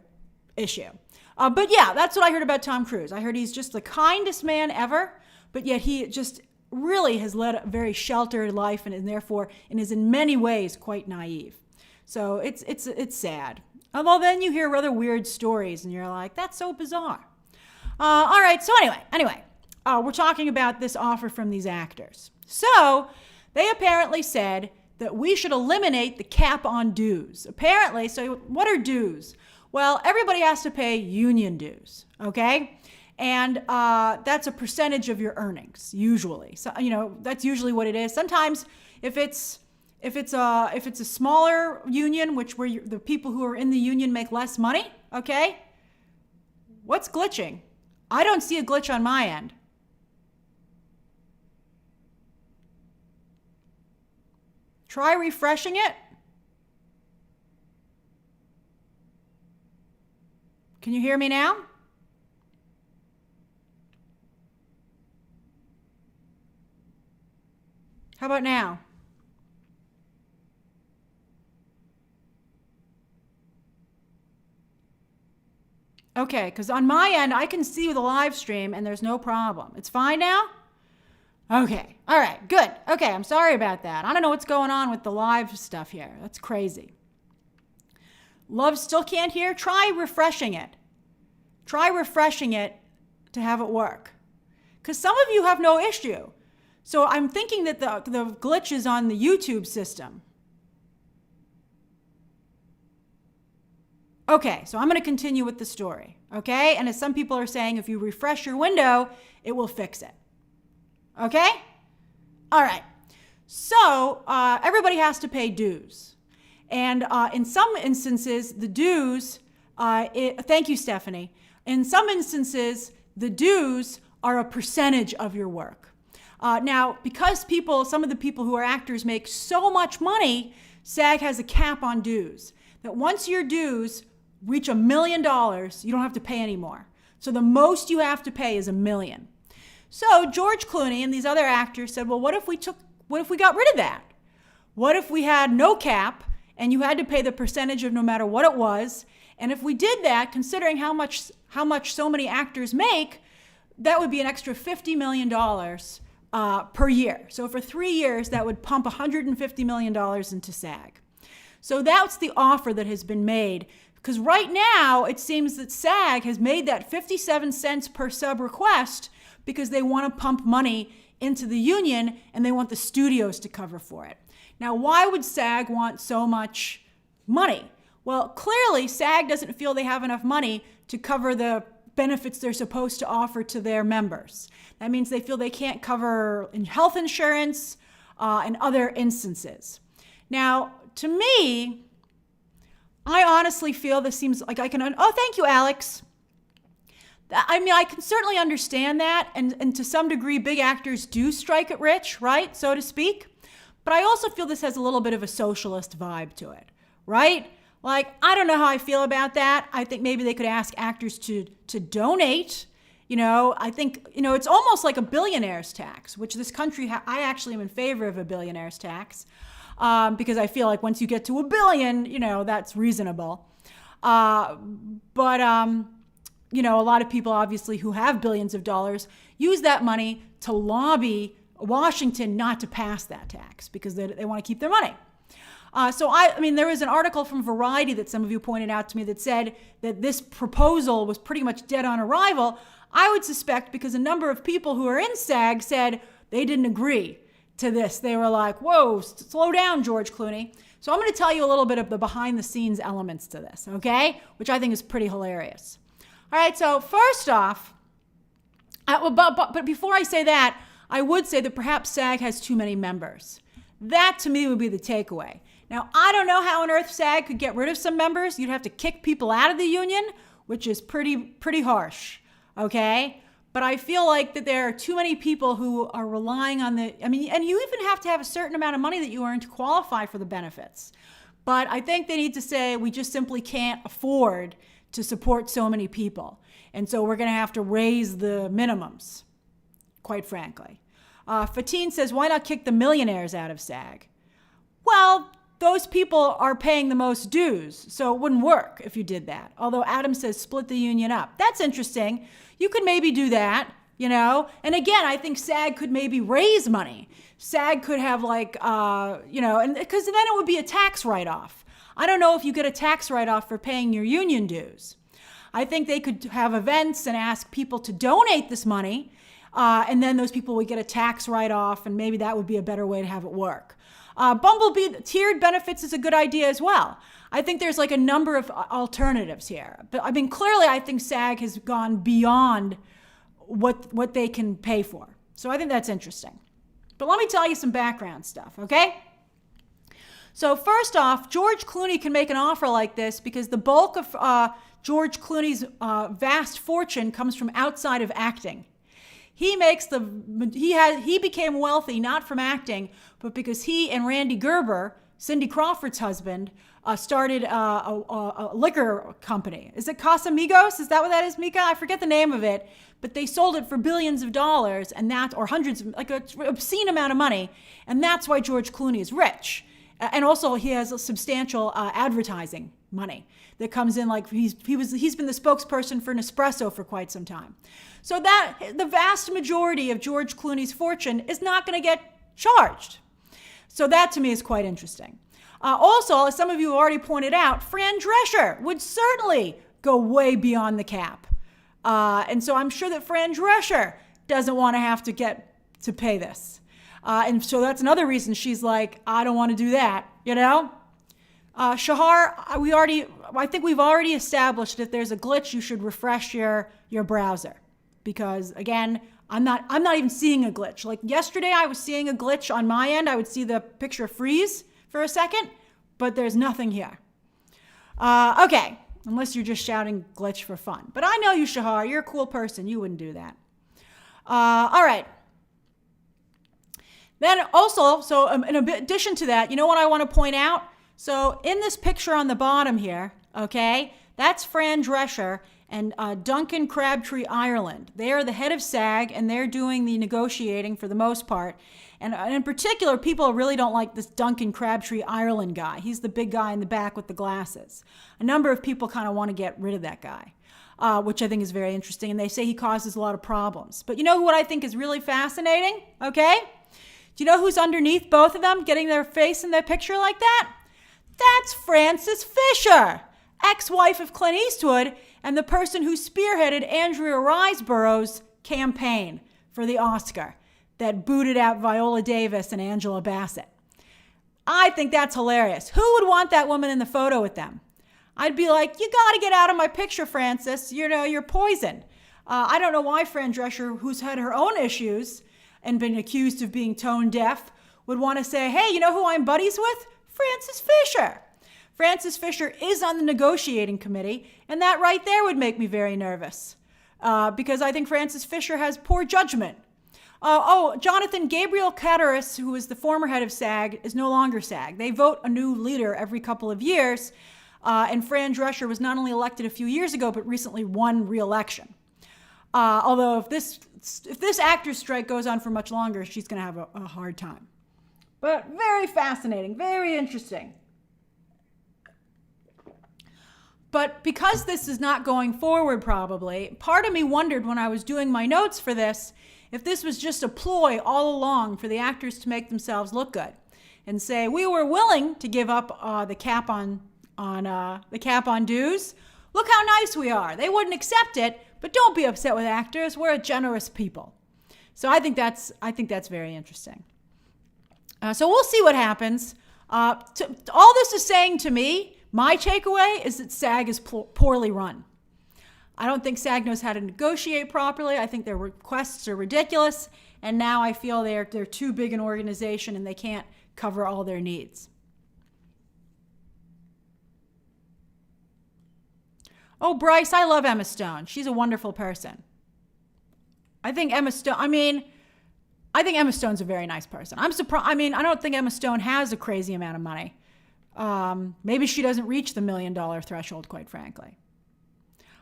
issue. But yeah, that's what I heard about Tom Cruise. I heard he's just the kindest man ever, but yet he just really has led a very sheltered life and therefore and is in many ways quite naive. So it's sad. Although then you hear other weird stories and you're like, that's so bizarre. All right, so anyway, we're talking about this offer from these actors. So they apparently said that we should eliminate the cap on dues. Apparently, so what are dues? Well, everybody has to pay union dues, okay? And that's a percentage of your earnings, usually. So that's usually what it is. Sometimes, if it's a smaller union, where the people who are in the union make less money, okay? What's glitching? I don't see a glitch on my end. Try refreshing it. Can you hear me now? How about now? Okay, because on my end, I can see the live stream and there's no problem. It's fine now? Okay, all right, good. Okay, I'm sorry about that. I don't know what's going on with the live stuff here. That's crazy. Love still can't hear? Try refreshing it. Try refreshing it to have it work. Because some of you have no issue. So I'm thinking that the glitch is on the YouTube system. Okay, so I'm going to continue with the story, okay? And as some people are saying, if you refresh your window, it will fix it. Okay? All right. So everybody has to pay dues. And in some instances, the dues, thank you, Stephanie. In some instances, the dues are a percentage of your work. Now, because some of the people who are actors make so much money, SAG has a cap on dues. That once your dues reach $1 million, you don't have to pay anymore. So the most you have to pay is $1 million. So George Clooney and these other actors said, well, what if we got rid of that? What if we had no cap and you had to pay the percentage of no matter what it was? And if we did that, considering how much so many actors make, that would be an extra $50 million per year. So for 3 years, that would pump $150 million into SAG. So that's the offer that has been made. Because right now, it seems that SAG has made that 57 cents per sub request because they want to pump money into the union and they want the studios to cover for it. Now, why would SAG want so much money? Well, clearly, SAG doesn't feel they have enough money to cover the benefits they're supposed to offer to their members. That means they feel they can't cover health insurance and other instances. Now, to me, I honestly feel this seems like thank you, Alex. I mean, I can certainly understand that, and to some degree, big actors do strike it rich, right, so to speak. But I also feel this has a little bit of a socialist vibe to it, right? Like, I don't know how I feel about that. I think maybe they could ask actors to donate. I think, it's almost like a billionaire's tax, which this country, I actually am in favor of a billionaire's tax because I feel like once you get to $1 billion, that's reasonable. But a lot of people obviously who have billions of dollars use that money to lobby Washington not to pass that tax because they want to keep their money. There was an article from Variety that some of you pointed out to me that said that this proposal was pretty much dead on arrival. I would suspect because a number of people who are in SAG said they didn't agree to this. They were like, whoa, slow down, George Clooney. So I'm going to tell you a little bit of the behind the scenes elements to this, okay? Which I think is pretty hilarious. All right, so first off, but before I say that, I would say that perhaps SAG has too many members. That to me would be the takeaway. Now, I don't know how on earth SAG could get rid of some members. You'd have to kick people out of the union, which is pretty harsh, okay? But I feel like that there are too many people who are relying on and you even have to have a certain amount of money that you earn to qualify for the benefits. But I think they need to say we just simply can't afford to support so many people. And so we're going to have to raise the minimums, quite frankly. Fatine says, why not kick the millionaires out of SAG? Well, those people are paying the most dues, so it wouldn't work if you did that. Although Adam says split the union up. That's interesting. You could maybe do that, And again, I think SAG could maybe raise money. SAG could have and because then it would be a tax write-off. I don't know if you get a tax write-off for paying your union dues. I think they could have events and ask people to donate this money, and then those people would get a tax write-off, and maybe that would be a better way to have it work. Bumblebee tiered benefits is a good idea as well. I think there's a number of alternatives here. But clearly I think SAG has gone beyond what they can pay for. So I think that's interesting. But let me tell you some background stuff, okay? So first off, George Clooney can make an offer like this because the bulk of George Clooney's vast fortune comes from outside of acting. He became wealthy not from acting, but because he and Randy Gerber, Cindy Crawford's husband, started a liquor company. Is it Casamigos? Is that what that is, Mika? I forget the name of it, but they sold it for billions of dollars or hundreds, like an obscene amount of money, and that's why George Clooney is rich. And also he has a substantial advertising money that comes in. He's been the spokesperson for Nespresso for quite some time. So that the vast majority of George Clooney's fortune is not going to get charged. So that to me is quite interesting. Also, as some of you have already pointed out, Fran Drescher would certainly go way beyond the cap. And so I'm sure that Fran Drescher doesn't want to have to get to pay this. And so that's another reason she's like, I don't want to do that, Shahar, I think we've already established that if there's a glitch, you should refresh your browser. Because again, I'm not even seeing a glitch. Like yesterday I was seeing a glitch on my end. I would see the picture freeze for a second, but there's nothing here. Okay, unless you're just shouting glitch for fun. But I know you, Shahar, you're a cool person. You wouldn't do that. All right. Then also, so in addition to that, you know what I want to point out? So in this picture on the bottom here, okay, that's Fran Drescher and Duncan Crabtree Ireland. They are the head of SAG, and they're doing the negotiating for the most part. And in particular, people really don't like this Duncan Crabtree Ireland guy. He's the big guy in the back with the glasses. A number of people kind of want to get rid of that guy, which I think is very interesting. And they say he causes a lot of problems. But you know what I think is really fascinating, okay? Do you know who's underneath both of them, getting their face in their picture like that? That's Frances Fisher, ex-wife of Clint Eastwood, and the person who spearheaded Andrea Riseborough's campaign for the Oscar that booted out Viola Davis and Angela Bassett. I think that's hilarious. Who would want that woman in the photo with them? I'd be like, you got to get out of my picture, Frances. You're poison. I don't know why Fran Drescher, who's had her own issues and been accused of being tone deaf, would want to say, hey, you know who I'm buddies with? Frances Fisher. Frances Fisher is on the negotiating committee, and that right there would make me very nervous because I think Frances Fisher has poor judgment. Jonathan Gabriel Catteris, who is the former head of SAG, is no longer SAG. They vote a new leader every couple of years. And Fran Drescher was not only elected a few years ago, but recently won re-election. Although if this actors strike goes on for much longer, she's going to have a hard time. But very fascinating, very interesting. But because this is not going forward probably, part of me wondered when I was doing my notes for this, if this was just a ploy all along for the actors to make themselves look good and say, we were willing to give up the cap on dues. Look how nice we are. They wouldn't accept it, but don't be upset with actors. We're a generous people. So I think that's very interesting. So we'll see what happens. All this is saying to me, my takeaway is that SAG is poorly run. I don't think SAG knows how to negotiate properly. I think their requests are ridiculous. And now I feel they're too big an organization and they can't cover all their needs. Oh, Bryce, I love Emma Stone. She's a wonderful person. I think Emma Stone's a very nice person. I'm surprised. I don't think Emma Stone has a crazy amount of money. Maybe she doesn't reach the $1 million threshold, quite frankly.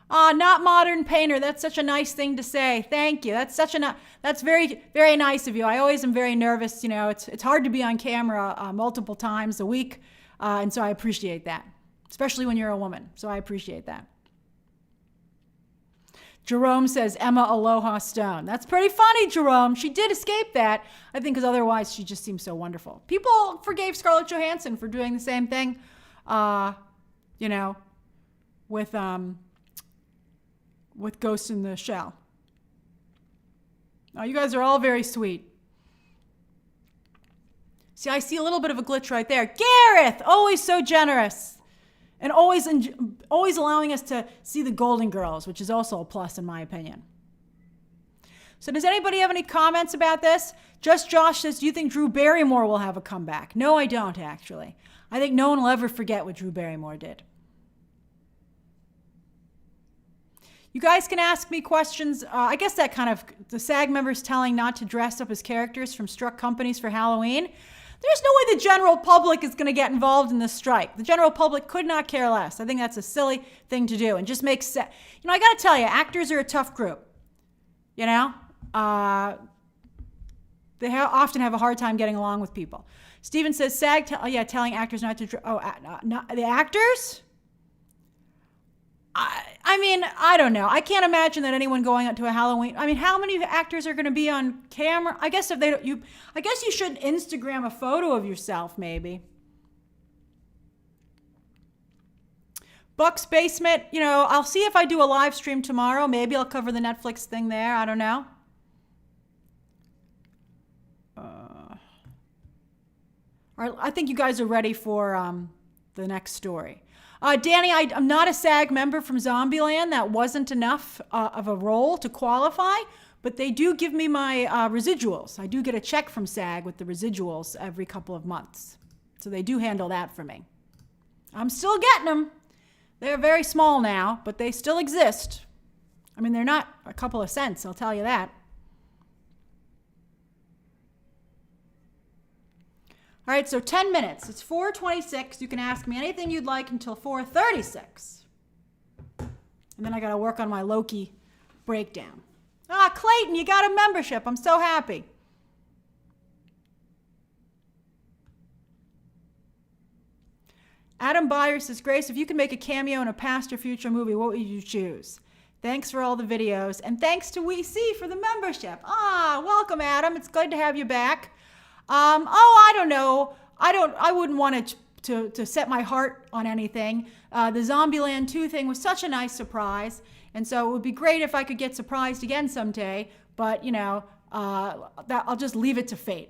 Not modern painter. That's such a nice thing to say. Thank you. That's very, very nice of you. I always am very nervous. It's hard to be on camera multiple times a week. And so I appreciate that, especially when you're a woman. So I appreciate that. Jerome says, Emma Aloha Stone. That's pretty funny, Jerome. She did escape that, I think, because otherwise she just seems so wonderful. People forgave Scarlett Johansson for doing the same thing, with Ghost in the Shell. Oh, you guys are all very sweet. See, I see a little bit of a glitch right there. Gareth, always so generous. And always allowing us to see the Golden Girls, which is also a plus in my opinion. So does anybody have any comments about this? Just Josh says, do you think Drew Barrymore will have a comeback? No, I don't actually. I think no one will ever forget what Drew Barrymore did. You guys can ask me questions. I guess that kind of, the SAG members telling not to dress up as characters from struck companies for Halloween. There's no way the general public is going to get involved in this strike. The general public could not care less. I think that's a silly thing to do and just makes sense. I got to tell you, actors are a tough group. They often have a hard time getting along with people. Steven says, SAG, telling actors not to, the actors? I don't know. I can't imagine that anyone going out to a Halloween. How many actors are going to be on camera? I guess you should Instagram a photo of yourself, maybe. Buck's Basement. I'll see if I do a live stream tomorrow. Maybe I'll cover the Netflix thing there. I don't know. I think you guys are ready for the next story. Danny, I'm not a SAG member from Zombieland. That wasn't enough of a role to qualify, but they do give me my residuals. I do get a check from SAG with the residuals every couple of months. So they do handle that for me. I'm still getting them. They're very small now, but they still exist. They're not a couple of cents, I'll tell you that. All right, so 10 minutes. It's 4:26. You can ask me anything you'd like until 4:36. And then I got to work on my Loki breakdown. Clayton, you got a membership. I'm so happy. Adam Byers says, Grace, if you could make a cameo in a past or future movie, what would you choose? Thanks for all the videos. And thanks to WeSee for the membership. Welcome, Adam. It's good to have you back. I don't know. I wouldn't want to set my heart on anything. The Zombieland 2 thing was such a nice surprise. And so it would be great if I could get surprised again someday. But, I'll just leave it to fate.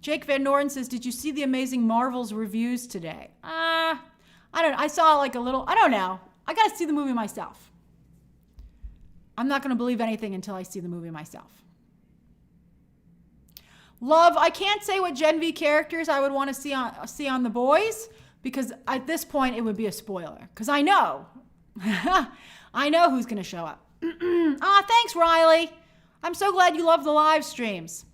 Jake Van Noorden says, did you see the Amazing Marvels reviews today? I don't know. I saw I don't know. I got to see the movie myself. I'm not going to believe anything until I see the movie myself. Love, I can't say what Gen V characters I would want to see on The Boys, because at this point it would be a spoiler. Because I know. I know who's going to show up. Thanks, Riley. I'm so glad you love the live streams.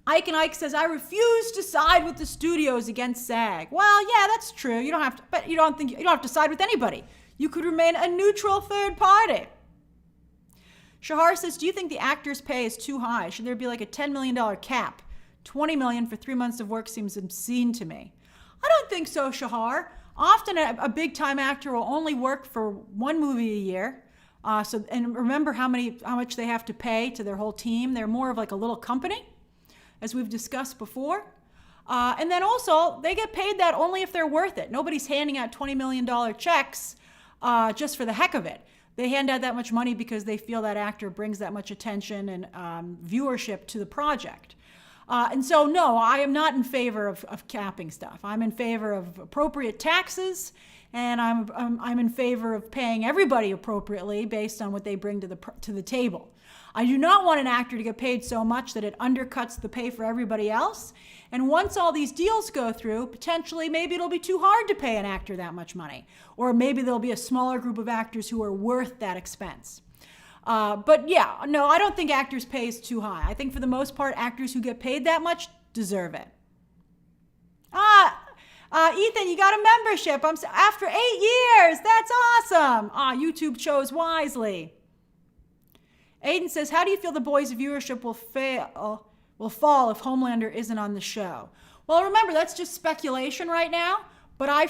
Ike and Ike says, I refuse to side with the studios against SAG. Well, yeah, that's true. You don't have to, but you don't have to side with anybody. You could remain a neutral third party. Shahar says, do you think the actor's pay is too high? Should there be like a $10 million cap? $20 million for 3 months of work seems obscene to me. I don't think so, Shahar. Often a big-time actor will only work for one movie a year. And remember how much they have to pay to their whole team. They're more of like a little company, as we've discussed before. And then also, they get paid that only if they're worth it. Nobody's handing out $20 million checks just for the heck of it. They hand out that much money because they feel that actor brings that much attention and viewership to the project. And so, no, I am not in favor of capping stuff. I'm in favor of appropriate taxes, and I'm in favor of paying everybody appropriately based on what they bring to the table. I do not want an actor to get paid so much that it undercuts the pay for everybody else. And once all these deals go through, potentially maybe it'll be too hard to pay an actor that much money. Or maybe there'll be a smaller group of actors who are worth that expense. But yeah, no, I don't think actors' pay is too high. I think for the most part, actors who get paid that much deserve it. Ethan, you got a membership. After 8 years. That's awesome. YouTube chose wisely. Aiden says, how do you feel the boys' viewership will fall if Homelander isn't on the show? Well, remember, that's just speculation right now, but I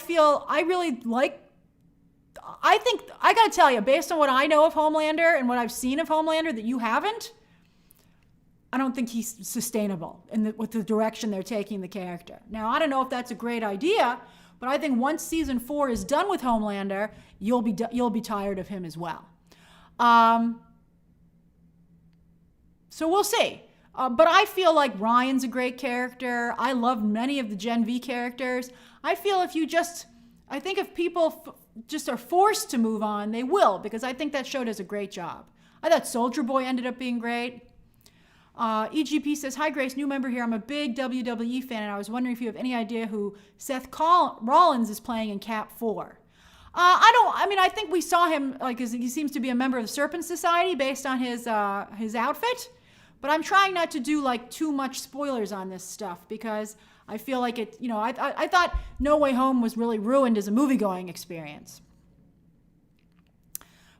gotta tell you, based on what I know of Homelander and what I've seen of Homelander that you haven't, I don't think he's sustainable with the direction they're taking the character. Now, I don't know if that's a great idea, but I think once season 4 is done with Homelander, you'll be tired of him as well. So we'll see. But I feel like Ryan's a great character. I love many of the Gen V characters. I feel I think if people just are forced to move on, they will, because I think that show does a great job. I thought Soldier Boy ended up being great. EGP says, hi Grace, new member here. I'm a big WWE fan, and I was wondering if you have any idea who Seth Rollins is playing in Cap 4. I think we saw him, he seems to be a member of the Serpent Society based on his outfit. But I'm trying not to do too much spoilers on this stuff because I feel like I thought No Way Home was really ruined as a movie-going experience.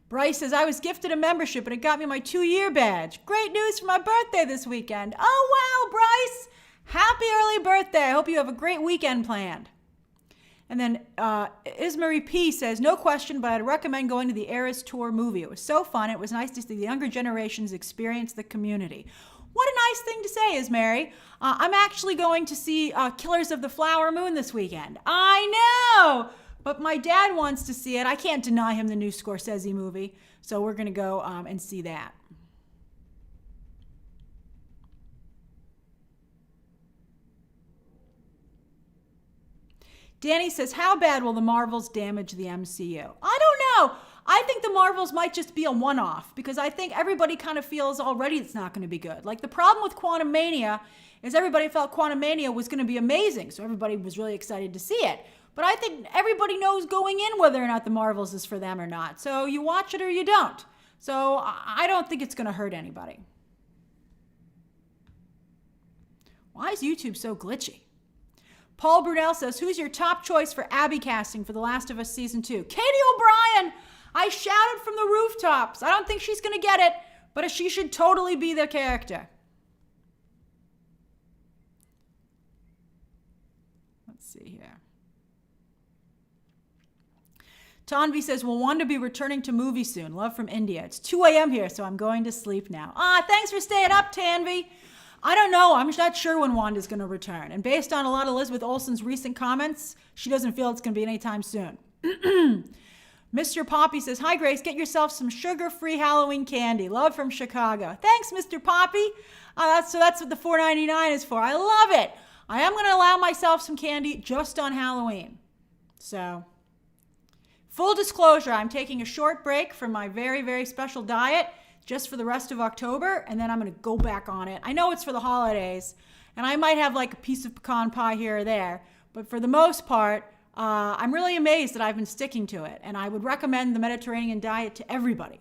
Bryce says, I was gifted a membership and it got me my 2-year badge. Great news for my birthday this weekend. Oh, wow, Bryce. Happy early birthday. I hope you have a great weekend planned. And then Ismarie P says, no question, but I'd recommend going to the Eras Tour movie. It was so fun. It was nice to see the younger generations experience the community. What a nice thing to say, Ismarie. I'm actually going to see Killers of the Flower Moon this weekend. I know, but my dad wants to see it. I can't deny him the new Scorsese movie, so we're going to go and see that. Danny says, how bad will the Marvels damage the MCU? I don't know. I think the Marvels might just be a one-off because I think everybody kind of feels already it's not going to be good. Like the problem with Quantumania is everybody felt Quantumania was going to be amazing. So everybody was really excited to see it. But I think everybody knows going in whether or not the Marvels is for them or not. So you watch it or you don't. So I don't think it's going to hurt anybody. Why is YouTube so glitchy? Paul Brunel says, who's your top choice for Abby casting for The Last of Us Season 2? Katie O'Brien! I shouted from the rooftops. I don't think she's going to get it, but she should totally be the character. Let's see here. Tanvi says, will Wanda be returning to movies soon? Love from India. It's 2 a.m. here, so I'm going to sleep now. Thanks for staying up, Tanvi. I don't know. I'm not sure when Wanda's going to return. And based on a lot of Elizabeth Olsen's recent comments, she doesn't feel it's going to be anytime soon. Mr. Poppy says, hi, Grace. Get yourself some sugar-free Halloween candy. Love from Chicago. Thanks, Mr. Poppy. That's what the $4.99 is for. I love it. I am going to allow myself some candy just on Halloween. So, full disclosure, I'm taking a short break from my very, very special diet just for the rest of October, and then I'm going to go back on it. I know it's for the holidays, and I might have a piece of pecan pie here or there, but for the most part, I'm really amazed that I've been sticking to it, and I would recommend the Mediterranean diet to everybody.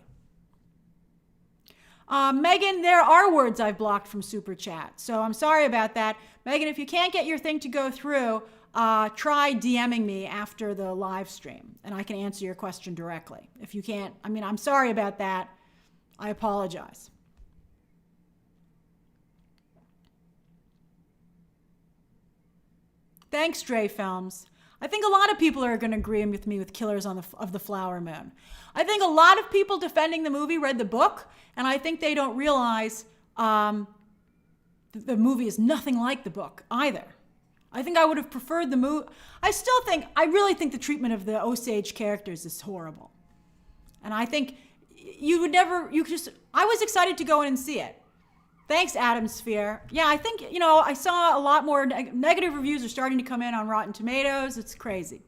Megan, there are words I've blocked from Super Chat, so I'm sorry about that. Megan, if you can't get your thing to go through, try DMing me after the live stream, and I can answer your question directly. If you can't, I'm sorry about that. I apologize. Thanks, Dre Films. I think a lot of people are going to agree with me with Killers of the Flower Moon. I think a lot of people defending the movie read the book, and I think they don't realize the movie is nothing like the book either. I think I would have preferred the movie. I really think the treatment of the Osage characters is horrible. And I think I was excited to go in and see it. Thanks, Adam Sphere. Yeah, I think, I saw a lot more negative reviews are starting to come in on Rotten Tomatoes. It's crazy.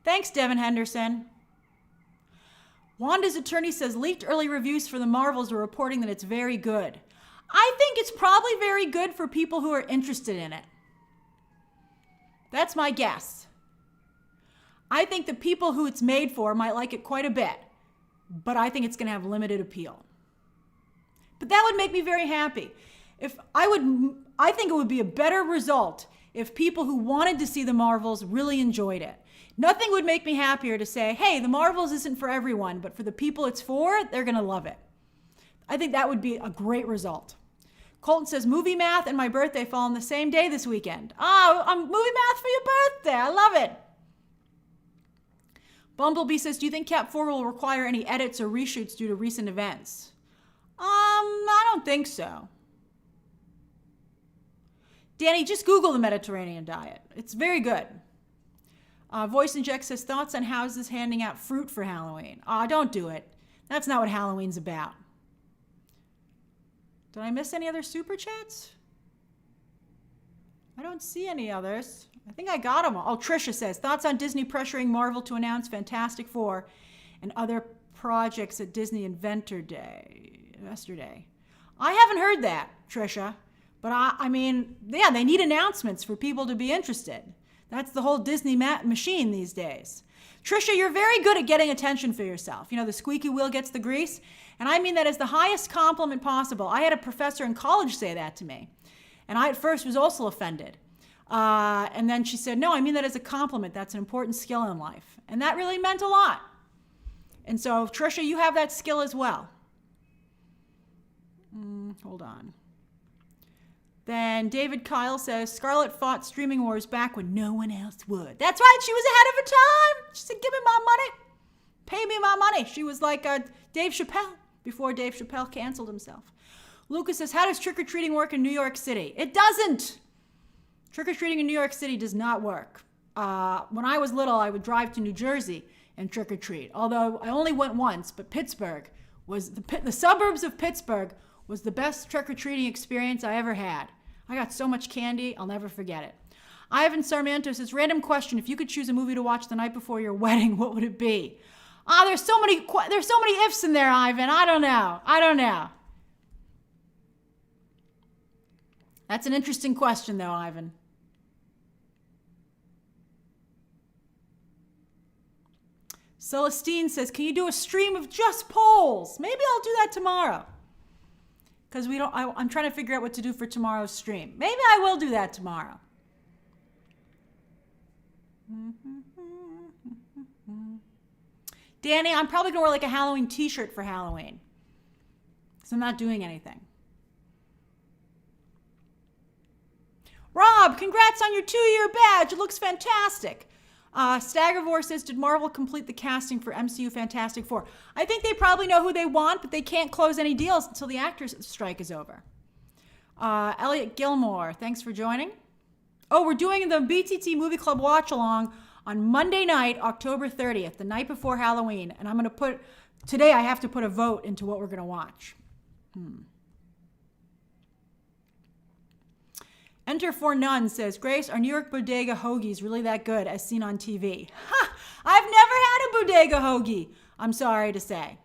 Thanks, Devin Henderson. Wanda's attorney says leaked early reviews for the Marvels are reporting that it's very good. I think it's probably very good for people who are interested in it. That's my guess. I think the people who it's made for might like it quite a bit, but I think it's going to have limited appeal. But that would make me very happy. I think it would be a better result if people who wanted to see the Marvels really enjoyed it. Nothing would make me happier to say, hey, the Marvels isn't for everyone, but for the people it's for, they're going to love it. I think that would be a great result. Colton says, movie math and my birthday fall on the same day this weekend. Movie math for your birthday. I love it. Bumblebee says, do you think Cap 4 will require any edits or reshoots due to recent events? I don't think so. Danny, just Google the Mediterranean diet. It's very good. Voice Inject says, thoughts on houses handing out fruit for Halloween. Don't do it. That's not what Halloween's about. Did I miss any other super chats? I don't see any others. I think I got them all. Trisha says, thoughts on Disney pressuring Marvel to announce Fantastic Four and other projects at Disney Investor Day. I haven't heard that, Trisha. But they need announcements for people to be interested. That's the whole Disney machine these days. Trisha, you're very good at getting attention for yourself. The squeaky wheel gets the grease. And I mean that as the highest compliment possible. I had a professor in college say that to me. And I at first was also offended. And then she said, no, I mean that as a compliment. That's an important skill in life. And that really meant a lot. And so, Trisha, you have that skill as well. Hold on. Then David Kyle says, Scarlett fought streaming wars back when no one else would. That's right, she was ahead of her time. She said, give me my money. Pay me my money. She was like Dave Chappelle before Dave Chappelle canceled himself. Lucas says, how does trick-or-treating work in New York City? It doesn't. Trick-or-treating in New York City does not work. When I was little, I would drive to New Jersey and trick-or-treat. Although I only went once, but Pittsburgh was the suburbs of Pittsburgh was the best trick-or-treating experience I ever had. I got so much candy, I'll never forget it. Ivan Sarmiento says, random question, if you could choose a movie to watch the night before your wedding, what would it be? There's so many ifs in there, Ivan. I don't know. That's an interesting question, though, Ivan. Celestine says, can you do a stream of just polls? Maybe I'll do that tomorrow. Because I'm trying to figure out what to do for tomorrow's stream. Maybe I will do that tomorrow. Danny, I'm probably going to wear like a Halloween t-shirt for Halloween. Because I'm not doing anything. Rob, congrats on your 2-year badge. It looks fantastic. Staggervore says, did Marvel complete the casting for MCU Fantastic Four? I think they probably know who they want, but they can't close any deals until the actors' strike is over. Elliot Gilmore, thanks for joining. Oh, we're doing the BTT Movie Club watch-along on Monday night, October 30th, the night before Halloween. And today I have to put a vote into what we're going to watch. Enter for None says, Grace, are New York bodega hoagies really that good as seen on TV? Ha! I've never had a bodega hoagie, I'm sorry to say.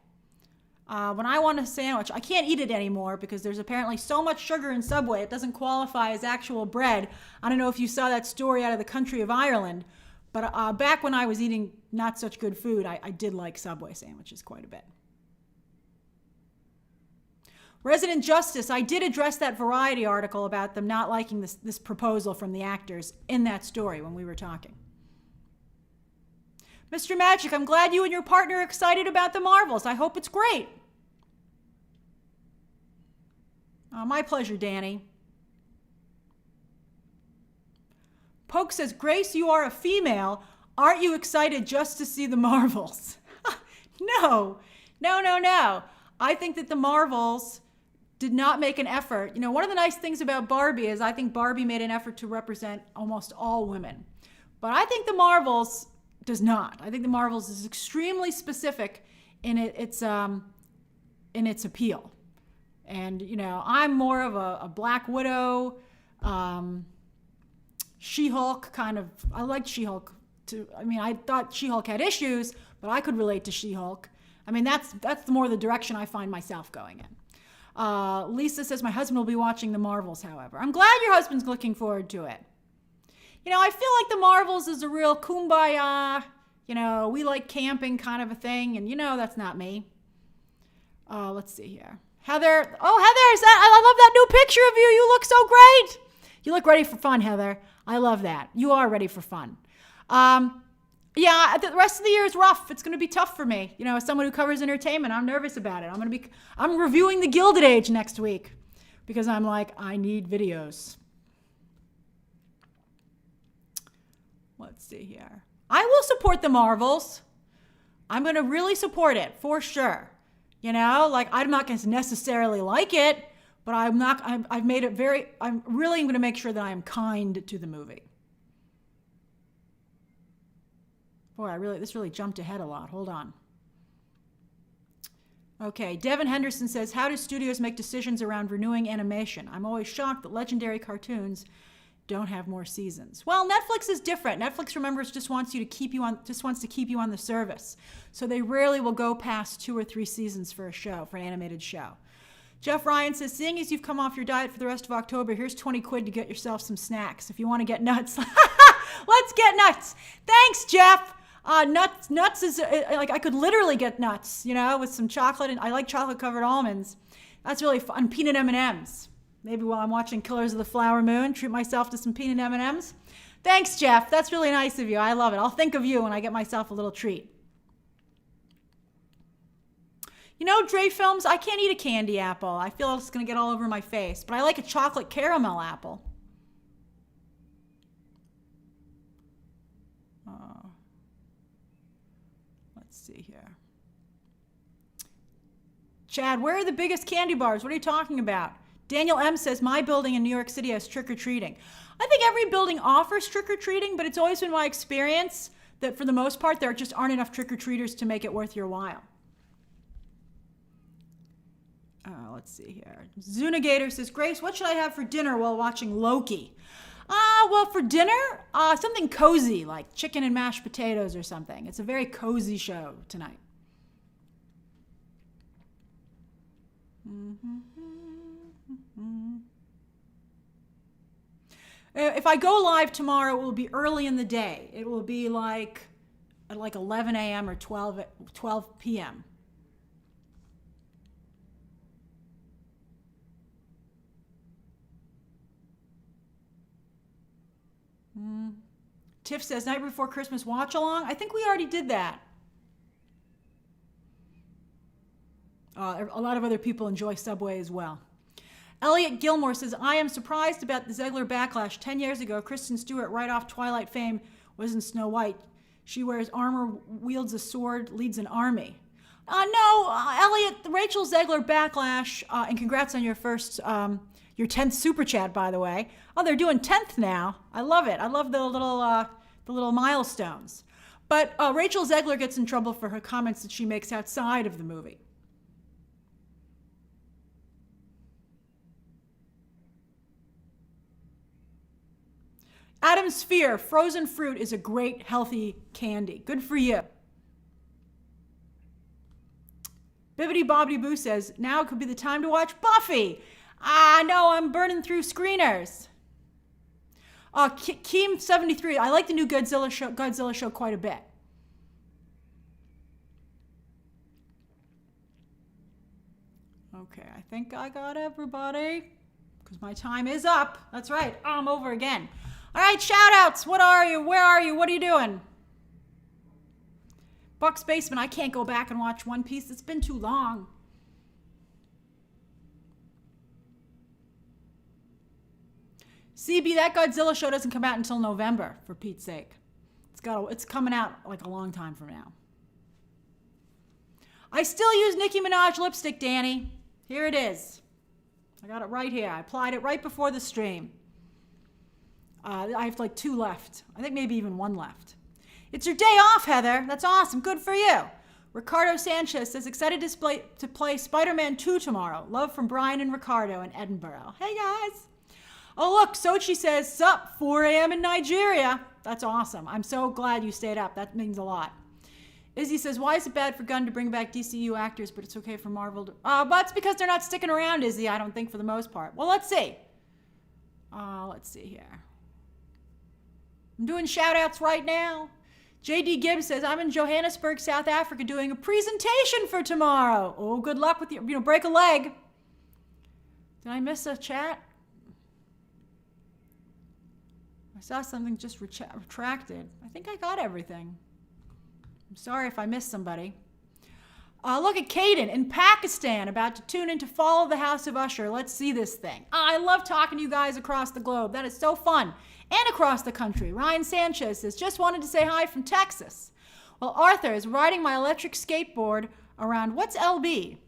When I want a sandwich, I can't eat it anymore because there's apparently so much sugar in Subway, it doesn't qualify as actual bread. I don't know if you saw that story out of the country of Ireland, but back when I was eating not such good food, I did like Subway sandwiches quite a bit. Resident Justice, I did address that Variety article about them not liking this proposal from the actors in that story when we were talking. Mr. Magic, I'm glad you and your partner are excited about the Marvels. I hope it's great. My pleasure, Danny. Poke says, Grace, you are a female. Aren't you excited just to see the Marvels? No. I think that the Marvels did not make an effort. One of the nice things about Barbie is I think Barbie made an effort to represent almost all women. But I think the Marvels does not. I think the Marvels is extremely specific in its appeal. And, I'm more of a Black Widow, She-Hulk kind of. I liked She-Hulk too. I thought She-Hulk had issues, but I could relate to She-Hulk. That's more the direction I find myself going in. Lisa says, my husband will be watching the Marvels, however. I'm glad your husband's looking forward to it. I feel like the Marvels is a real kumbaya, we like camping kind of a thing, and that's not me. Let's see here. Heather, I love that new picture of you. You look so great. You look ready for fun, Heather. I love that. You are ready for fun. Yeah, the rest of the year is rough. It's going to be tough for me. As someone who covers entertainment, I'm nervous about it. I'm reviewing The Gilded Age next week because I'm like, I need videos. Let's see here. I will support the Marvels. I'm going to really support it for sure. I'm not going to necessarily like it, but I'm really going to make sure that I am kind to the movie. Boy, this really jumped ahead a lot. Hold on. Okay, Devin Henderson says, how do studios make decisions around renewing animation? I'm always shocked that legendary cartoons don't have more seasons. Well, Netflix is different. Netflix, remember, just wants to keep you on the service. So they rarely will go past 2 or 3 seasons for an animated show. Jeff Ryan says, seeing as you've come off your diet for the rest of October, here's 20 quid to get yourself some snacks. If you want to get nuts, let's get nuts. Thanks, Jeff. Nuts is I could literally get nuts, with some chocolate, and I like chocolate covered almonds. That's really fun. Peanut M&Ms. Maybe while I'm watching Killers of the Flower Moon, treat myself to some peanut M&Ms. Thanks, Jeff. That's really nice of you. I love it. I'll think of you when I get myself a little treat. Dre Films, I can't eat a candy apple. I feel it's going to get all over my face. But I like a chocolate caramel apple. Let's see here. Chad, where are the biggest candy bars? What are you talking about? Daniel M. says, my building in New York City has trick-or-treating. I think every building offers trick-or-treating, but it's always been my experience that for the most part, there just aren't enough trick-or-treaters to make it worth your while. Let's see here. Zunigator says, Grace, what should I have for dinner while watching Loki? Well, for dinner, something cozy, like chicken and mashed potatoes or something. It's a very cozy show tonight. If I go live tomorrow, it will be early in the day. It will be like at 11 a.m. or 12 p.m. Tiff says, night before Christmas watch along. I think we already did that. A lot of other people enjoy Subway as well. Elliot Gilmore says, I am surprised about the Zegler backlash. 10 years ago, Kristen Stewart, right off Twilight fame, was in Snow White. She wears armor, wields a sword, leads an army. No, Elliot, the Rachel Zegler backlash, and congrats on your 10th super chat, by the way. Oh, they're doing 10th now. I love it. I love the little milestones. But Rachel Zegler gets in trouble for her comments that she makes outside of the movie. Adam Sphere, frozen fruit is a great, healthy candy. Good for you. Bibbidi Bobbidi Boo says, now could be the time to watch Buffy. No, I'm burning through screeners. Keem73, I like the new Godzilla show quite a bit. Okay, I think I got everybody. Because my time is up. That's right. I'm over again. All right, shout outs. What are you? Where are you? What are you doing? Buck's Basement. I can't go back and watch One Piece. It's been too long. CB, that Godzilla show doesn't come out until November, for Pete's sake. It's coming out like a long time from now. I still use Nicki Minaj lipstick, Danny. Here it is. I got it right here. I applied it right before the stream. I have like 2 left. I think maybe even 1 left. It's your day off, Heather. That's awesome. Good for you. Ricardo Sanchez says, excited to play Spider-Man 2 tomorrow. Love from Brian and Ricardo in Edinburgh. Hey, guys. Oh, look, Sochi says, sup, 4 a.m. in Nigeria. That's awesome. I'm so glad you stayed up. That means a lot. Izzy says, why is it bad for Gunn to bring back DCU actors, but it's okay for Marvel to... but it's because they're not sticking around, Izzy, I don't think, for the most part. Well, let's see. Let's see here. I'm doing shout-outs right now. JD Gibbs says, I'm in Johannesburg, South Africa, doing a presentation for tomorrow. Oh, good luck with you. Break a leg. Did I miss a chat? I saw something just retracted. I think I got everything. I'm sorry if I missed somebody. Look at Caden in Pakistan, about to tune in to follow the House of Usher. Let's see this thing. I love talking to you guys across the globe. That is so fun. And across the country. Ryan Sanchez says, just wanted to say hi from Texas. Well, Arthur is riding my electric skateboard around, what's LB?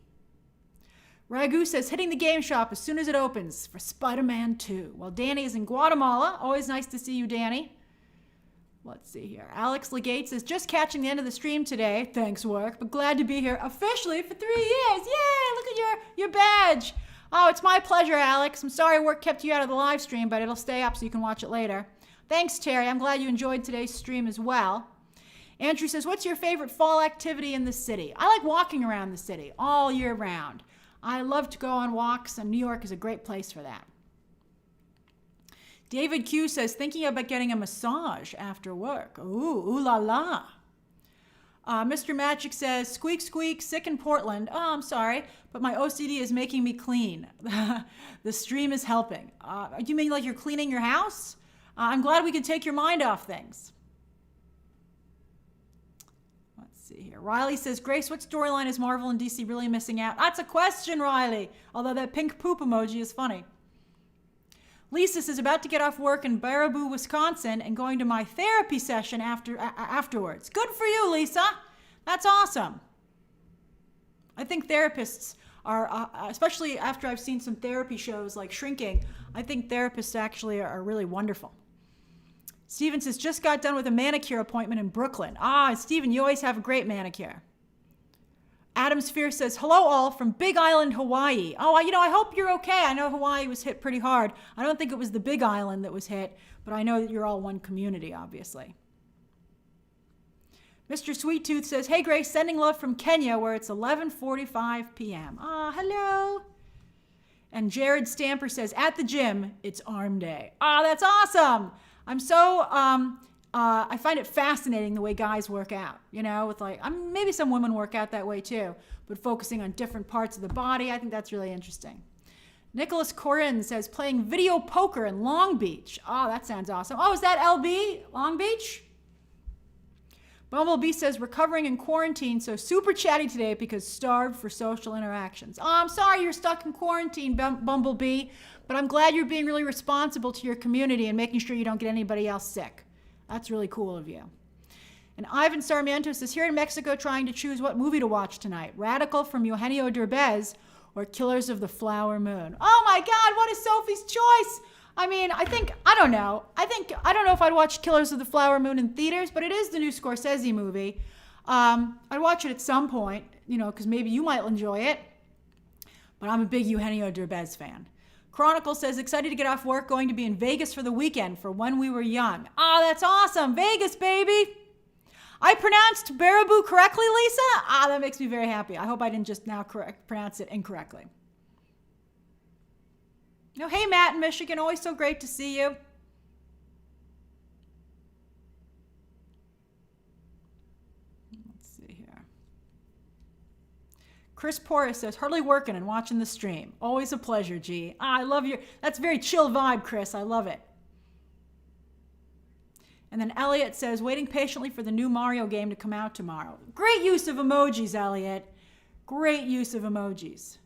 Ragu says, hitting the game shop as soon as it opens for Spider-Man 2. Well, Danny is in Guatemala. Always nice to see you, Danny. Let's see here. Alex Legate says, just catching the end of the stream today. Thanks, work, but glad to be here officially for 3 years. Yay, look at your badge. Oh, it's my pleasure, Alex. I'm sorry work kept you out of the live stream, but it'll stay up so you can watch it later. Thanks, Terry. I'm glad you enjoyed today's stream as well. Andrew says, what's your favorite fall activity in the city? I like walking around the city all year round. I love to go on walks, and New York is a great place for that. David Q says, thinking about getting a massage after work. Ooh la la. Mr. Magic says, squeak, squeak, sick in Portland. Oh, I'm sorry, but my OCD is making me clean. The stream is helping. You mean like you're cleaning your house? I'm glad we could take your mind off things. Let's see here. Riley says, Grace, what storyline is Marvel and DC really missing out? That's a question, Riley. Although that pink poop emoji is funny. Lisa says, about to get off work in Baraboo, Wisconsin, and going to my therapy session afterwards. Good for you, Lisa. That's awesome. I think therapists are, especially after I've seen some therapy shows like Shrinking, I think therapists actually are really wonderful. Steven says, just got done with a manicure appointment in Brooklyn. Steven, you always have a great manicure. Adam Sphere says, hello all from Big Island, Hawaii. I hope you're okay. I know Hawaii was hit pretty hard. I don't think it was the Big Island that was hit, but I know that you're all one community, obviously. Mr. Sweet Tooth says, hey Grace, sending love from Kenya where it's 11:45 p.m. Hello. And Jared Stamper says, at the gym, it's arm day. That's awesome. I'm so, I find it fascinating the way guys work out, with maybe some women work out that way too, but focusing on different parts of the body. I think that's really interesting. Nicholas Corin says, playing video poker in Long Beach. That sounds awesome. Is that LB, Long Beach? Bumblebee says, recovering in quarantine, so super chatty today because starved for social interactions. I'm sorry you're stuck in quarantine, Bumblebee, but I'm glad you're being really responsible to your community and making sure you don't get anybody else sick. That's really cool of you. And Ivan Sarmiento says, here in Mexico trying to choose what movie to watch tonight. Radical from Eugenio Derbez or Killers of the Flower Moon. Oh my God, what is Sophie's choice? I don't know. I don't know if I'd watch Killers of the Flower Moon in theaters, but it is the new Scorsese movie. I'd watch it at some point, because maybe you might enjoy it. But I'm a big Eugenio Derbez fan. Chronicle says, excited to get off work, going to be in Vegas for the weekend for When We Were Young. That's awesome. Vegas, baby. I pronounced Baraboo correctly, Lisa? That makes me very happy. I hope I didn't just now pronounce it incorrectly. Hey, Matt in Michigan. Always so great to see you. Chris Porter says, hardly working and watching the stream. Always a pleasure, G. I love that's very chill vibe, Chris. I love it. And then Elliot says, waiting patiently for the new Mario game to come out tomorrow. Great use of emojis, Elliot. Great use of emojis.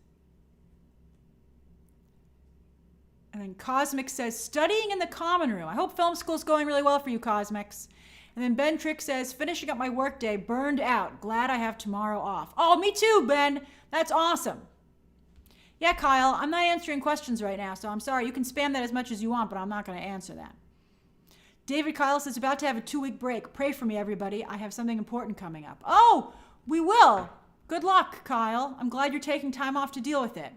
And then Cosmic says, studying in the common room. I hope film school's going really well for you, Cosmics. And then Ben Trick says, finishing up my workday, burned out. Glad I have tomorrow off. Oh, me too, Ben. That's awesome. Yeah, Kyle, I'm not answering questions right now, so I'm sorry. You can spam that as much as you want, but I'm not going to answer that. David Kyle says, about to have a 2-week break. Pray for me, everybody. I have something important coming up. Oh, we will. Good luck, Kyle. I'm glad you're taking time off to deal with it.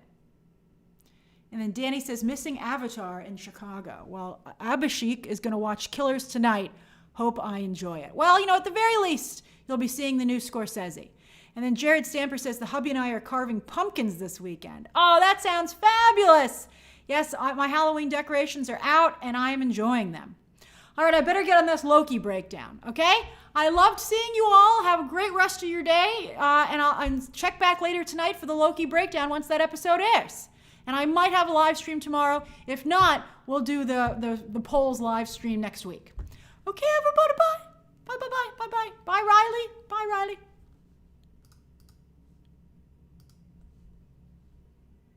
And then Danny says, missing Avatar in Chicago. Well, Abhishek is going to watch Killers tonight. Hope I enjoy it. Well, at the very least, you'll be seeing the new Scorsese. And then Jared Stamper says, the hubby and I are carving pumpkins this weekend. Oh, that sounds fabulous. Yes, my Halloween decorations are out, and I am enjoying them. All right, I better get on this Loki breakdown, okay? I loved seeing you all. Have a great rest of your day, and I'll check back later tonight for the Loki breakdown once that episode airs. And I might have a live stream tomorrow. If not, we'll do the polls live stream next week. Okay, everybody, bye. Bye, bye, bye, bye, bye. Bye, Riley. Bye, Riley.